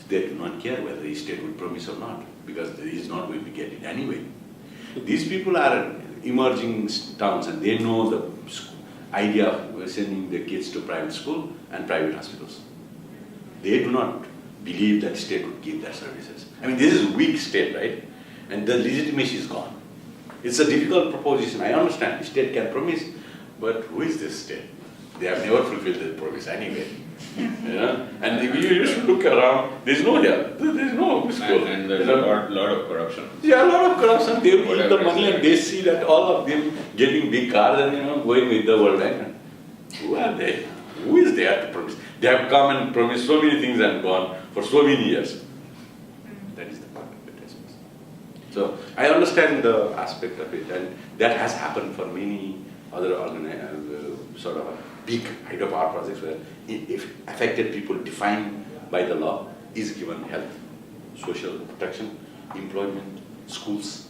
They do not care whether the state would promise or not, because he is not going to get it anyway. These people are emerging towns and they know the idea of sending their kids to private school and private hospitals. They do not believe that state would give their services. I mean, this is a weak state, right? And the legitimacy is gone. It's a difficult proposition. I understand the state can promise, but who is this state? They have never fulfilled their promise anyway. And if you just look around, there's no help. There's no school. And there's a lot of corruption. Yeah, a lot of corruption. They will eat the Whatever money is and they see that all of them getting big cars and going with the World Bank. Who are they? Who is there to promise? They have come and promised so many things and gone for so many years. That is the part of it, I suppose. So I understand the aspect of it, and that has happened for many other sort of big hydropower projects where if affected people defined by the law is given health, social protection, employment, schools,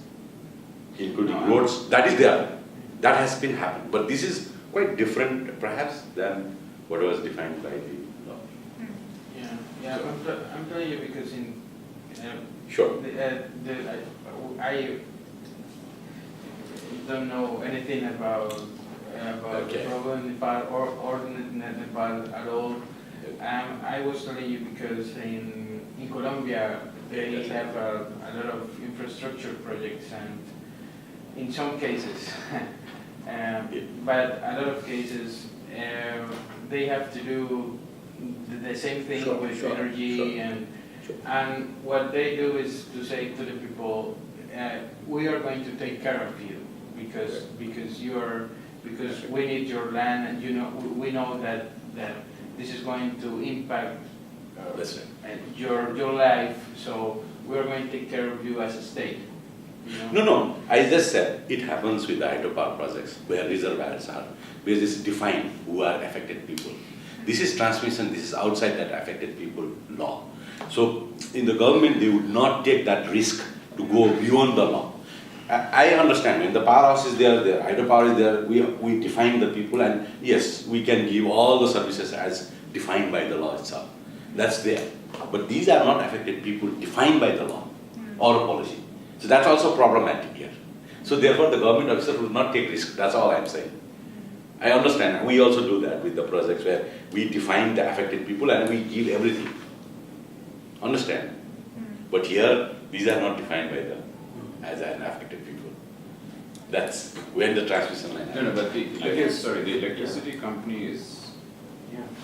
including roads, that is there. That has been happened. But this is quite different perhaps than what was defined by the law. Yeah. I'm telling you because Sure. I don't know anything about Okay. the problem in Nepal or Nepal at all. I was telling you because in Colombia they have a lot of infrastructure projects, and in some cases, but a lot of cases they have to do the same thing with energy and what they do is to say to the people, we are going to take care of you because we need your land, and we know that this is going to impact your life, so we are going to take care of you as a state. No, I just said it happens with the hydropower projects where reservoirs are, where it's defined who are affected people. This is transmission, this is outside that affected people law. So in the government, they would not take that risk to go beyond the law. I understand when the powerhouse is there, the hydropower is there, we define the people, and yes, we can give all the services as defined by the law itself. That's there. But these are not affected people defined by the law or a policy. So that's also problematic here. So therefore the government officer will not take risk, that's all I'm saying. I understand, we also do that with the projects where we define the affected people and we give everything. Understand? But here, these are not defined by the as an affected people. That's when the transmission line happens. No, but the electricity company is,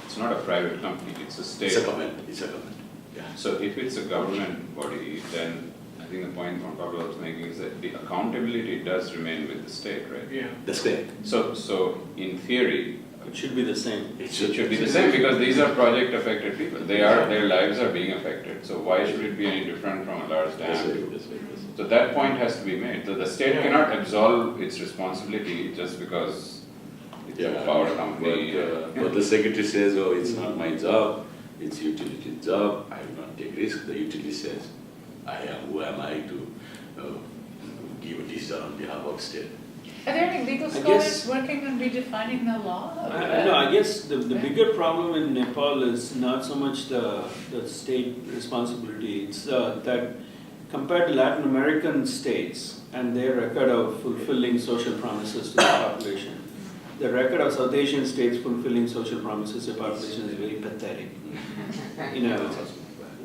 it's not a private company, it's a state. It's a government. Yeah. So if it's a government body, then I think the point Juan Pablo was making is that the accountability does remain with the state, right? Yeah. That's correct. So in theory, It should be the same. it should be the same because these are project affected people. Their lives are being affected. So why should it be any different from a large That's dam? right. So that point has to be made. So the state cannot absolve its responsibility just because it's a power company. But the secretary says, oh, it's not my job, it's utility's job, I will not take risk. The utility says, who am I to give a decision on behalf of state? Are there any legal scholars working on redefining the law? I guess the bigger problem in Nepal is not so much the state responsibility, it's that compared to Latin American states and their record of fulfilling social promises to the population, the record of South Asian states fulfilling social promises to the population is very pathetic.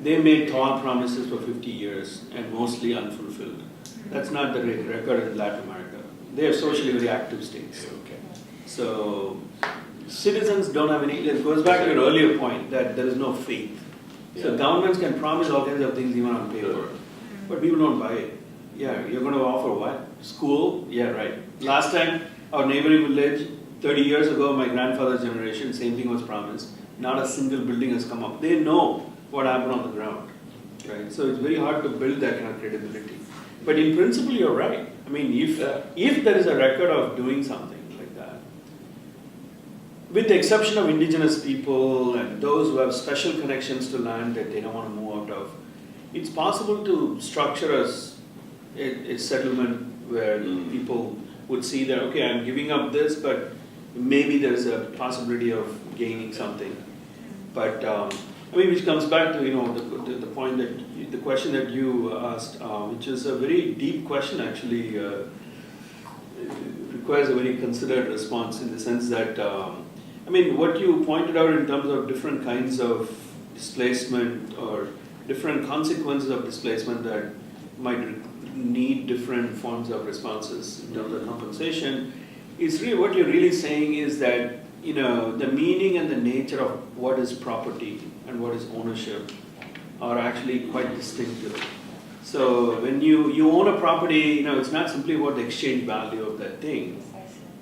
They made tall promises for 50 years and mostly unfulfilled. That's not the record in Latin America. They are socially very active states. So citizens don't have any, it goes back to your earlier point that there is no faith. So governments can promise all kinds of things even on paper, but people don't buy it. Yeah, you're going to offer what? School? Yeah, right. Last time, our neighboring village, 30 years ago, my grandfather's generation, same thing was promised. Not a single building has come up. They know what happened on the ground. Right? So it's very hard to build that kind of credibility. But in principle, you're right. I mean, if there is a record of doing something like that, with the exception of indigenous people and those who have special connections to land that they don't want to move out of, it's possible to structure a settlement where people would see that, okay, I'm giving up this, but maybe there's a possibility of gaining something. But I mean, which comes back to the point that the question that you asked, which is a very deep question actually. Requires a very considered response in the sense that I mean, what you pointed out in terms of different kinds of displacement or different consequences of displacement that might need different forms of responses in terms of compensation, is really what you're really saying is that the meaning and the nature of what is property and what is ownership are actually quite distinctive. So when you own a property, it's not simply about the exchange value of that thing.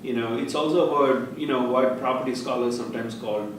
It's also about what property scholars sometimes call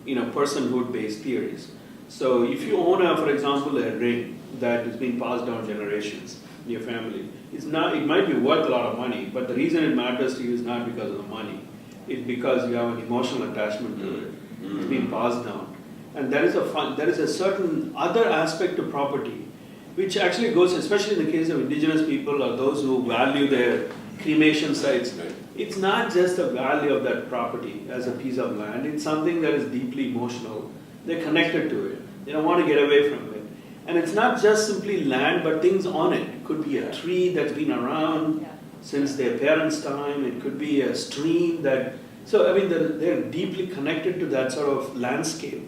personhood-based theories. So if you own for example, a ring that has been passed down generations in your family, it might be worth a lot of money, but the reason it matters to you is not because of the money. It's because you have an emotional attachment to it. It's been passed down, and there is a certain other aspect to property, which actually goes, especially in the case of indigenous people or those who value their cremation sites. It's not just the value of that property as a piece of land. It's something that is deeply emotional. They're connected to it. They don't want to get away from it. And it's not just simply land, but things on it. It could be a tree that's been around since their parents' time. It could be a stream that. So I mean, they're deeply connected to that sort of landscape.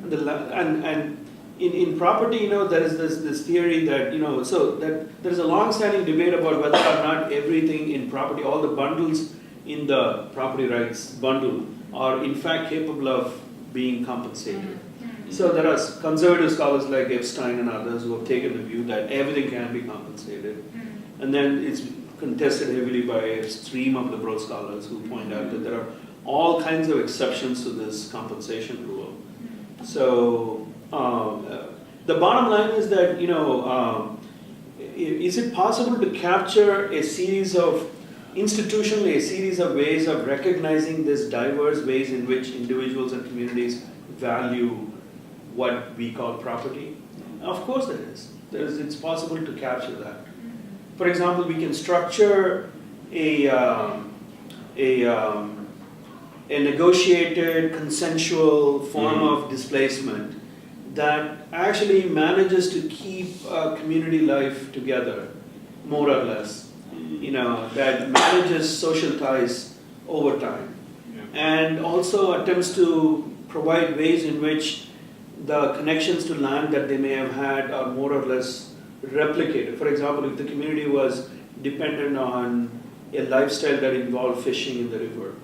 And in property, there is this theory that so that there is a long-standing debate about whether or not everything in property, all the bundles in the property rights bundle, are in fact capable of being compensated. So there are conservative scholars like Epstein and others who have taken the view that everything can be compensated, and then it's contested heavily by a stream of liberal scholars who point out that there are all kinds of exceptions to this compensation rule. So the bottom line is that is it possible to capture a series of institutionally a series of ways of recognizing this diverse ways in which individuals and communities value what we call property? Of course there is. It's possible to capture that. For example, we can structure a negotiated, consensual form of displacement that actually manages to keep community life together, more or less. That manages social ties over time, and also attempts to provide ways in which the connections to land that they may have had are more or less replicated. For example, if the community was dependent on a lifestyle that involved fishing in the river,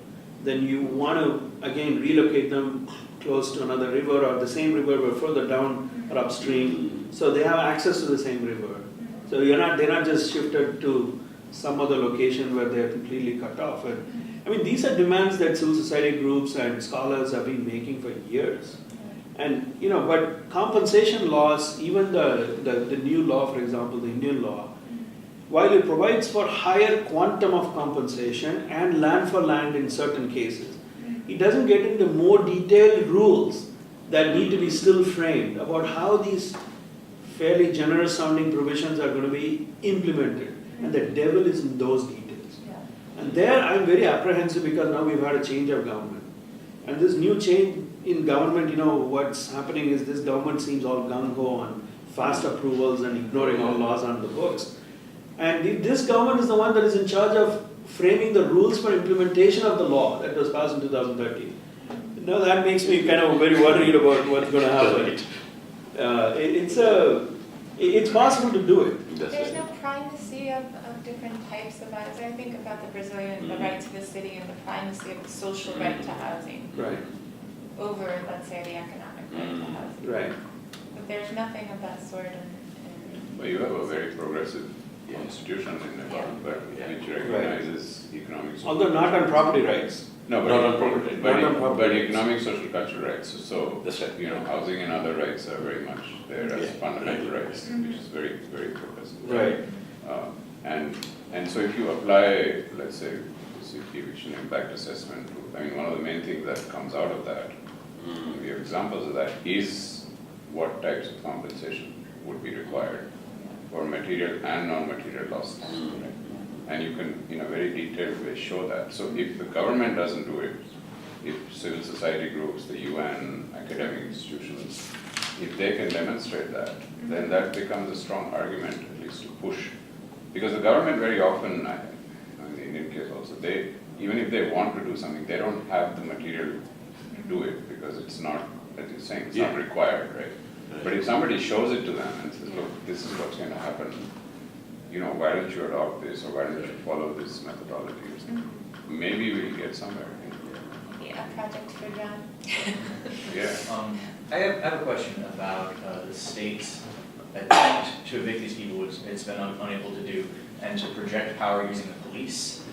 then you want to again relocate them close to another river or the same river but further down or upstream, so they have access to the same river. So they're not just shifted to some other location where they're completely cut off. And I mean, these are demands that civil society groups and scholars have been making for years. And but compensation laws, even the new law, for example, the Indian law, while it provides for higher quantum of compensation and land for land in certain cases, it doesn't get into more detailed rules that need to be still framed about how these fairly generous sounding provisions are going to be implemented. And the devil is in those details. And there I'm very apprehensive because now we've had a change of government. And this new change in government, what's happening is this government seems all gung-ho on fast approvals and ignoring all laws on the books. And if this government is the one that is in charge of framing the rules for implementation of the law that was passed in 2013, that makes me kind of very worried about what's going to happen. It's possible to do it. There's no primacy of different types of rights. I think about the Brazilian, the right to the city and the primacy of the social right to housing over, let's say, the economic right to housing. Right. But there's nothing of that sort in Well, you have a very progressive institution in Nepal, but which recognizes economic social Although not on property rights. No, but Not on property. Not on property but rights. economic, social, cultural rights. So That's right. housing and other rights are very much there as fundamental rights, which is very, very progressive. Right. And so if you apply, let's say, this eviction impact assessment, one of the main things that comes out of that, we have examples of that, is what types of compensation would be required for material and non-material losses. Right? and you can, in a very detailed way, show that. So if the government doesn't do it, if civil society groups, the UN, academic institutions, if they can demonstrate that, then that becomes a strong argument, at least to push. Because the government very often, in the Indian case also, they, even if they want to do something, they don't have the material to do it because it's not, as you're saying, it's not required, right? But if somebody shows it to them and says, look, this is what's going to happen, you know, why don't you adopt this, or why don't you follow this methodology or something? Maybe we'll get somewhere. Maybe a project for DRAN. Yeah. I have a question about the state's attempt to evict these people, which it's been unable to do, and to project power using the police.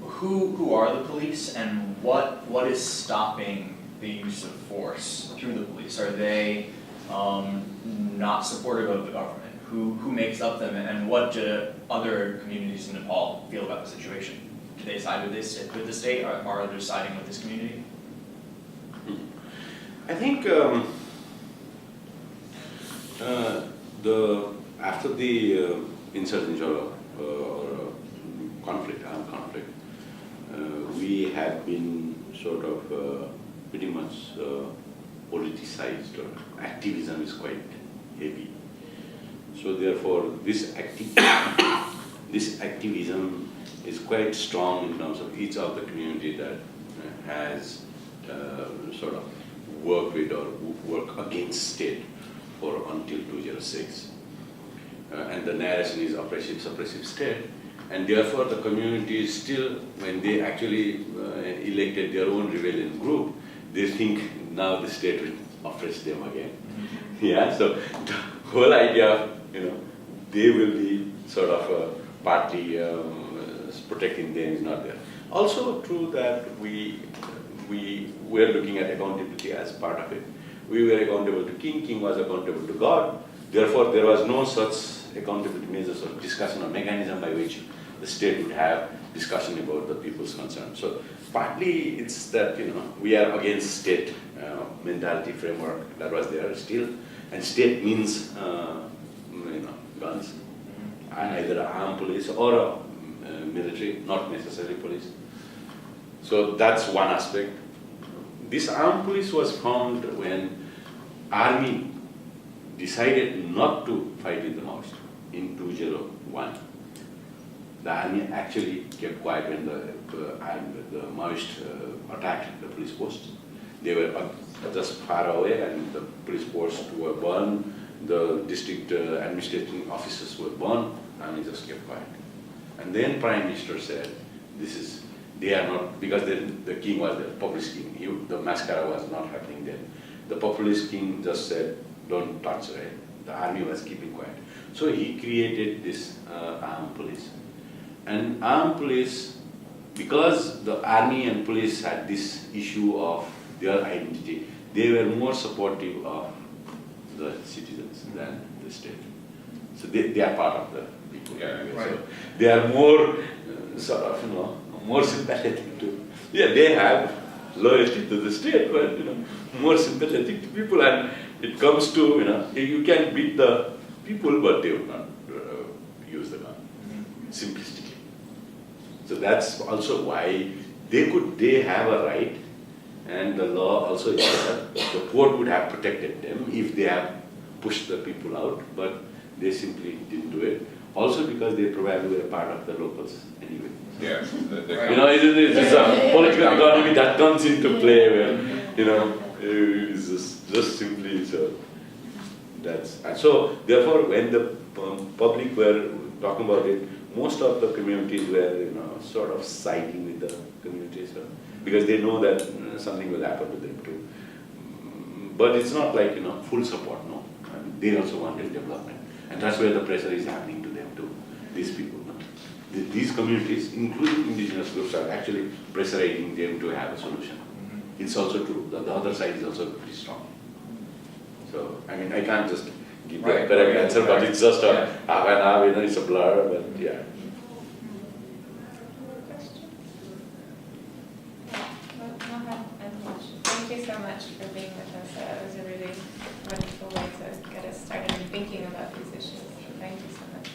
Who are the police, and what is stopping the use of force through the police? Are they not supportive of the government? Who makes up them, and what do other communities in Nepal feel about the situation? Do they side with the state, or are others siding with this community? I think after the insurgency or conflict, armed conflict, we have been sort of pretty much politicized, or activism is quite heavy. So therefore, this activism is quite strong in terms of each of the community that has sort of work with or work against state for until 2006. And the narration is oppressive, suppressive state. And therefore the community is still, when they actually elected their own rebellion group, they think now the state will oppress them again. Yeah, so the whole idea of, they will be sort of partly protecting them is not there. Also true that we were looking at accountability as part of it. We were accountable to King, King was accountable to God. Therefore, there was no such accountability measures or discussion or mechanism by which the state would have discussion about the people's concerns. So partly it's that, we are against state mentality framework that was there still. And state means, guns, either armed police or military, not necessarily police. So that's one aspect. This armed police was formed when army decided not to fight with the Maoists in 2001. The army actually kept quiet when the Maoists attacked the police posts. They were just far away and the police posts were burned, the district administrative officers were burned, and they just kept quiet. And then Prime Minister said, they are not, because the king was the populist king, the mascara was not happening then. The populist king just said, don't touch, right? The army was keeping quiet. So he created this armed police. And armed police, because the army and police had this issue of their identity, they were more supportive of the citizens than the state. So they are part of the people. Yeah, right. So they are more sort of, more sympathetic to, they have loyalty to the state, but more sympathetic to people, and it comes to, you can beat the people, but they will not use the gun, simplistically. So that's also why they have a right, and the law also is that the court would have protected them if they have pushed the people out, but they simply didn't do it. Also because they probably were part of the locals anyway. Yeah. It's a political economy that comes into play where, it's just simply so. And so therefore, when the public were talking about it, most of the communities were, sort of siding with the communities, because they know that something will happen to them too. But it's not like, full support, no. I mean, they also wanted development. And that's where the pressure is happening to them too, these people. These communities, including indigenous groups, are actually pressurizing them to have a solution. It's also true. The other side is also pretty strong. So, I mean, I can't just give the correct answer, but it's just a half and half, it's a blur, but yeah. Mohan and Mosh, thank you so much for being with us. It was a really wonderful way to get us started in thinking about these issues. So thank you so much.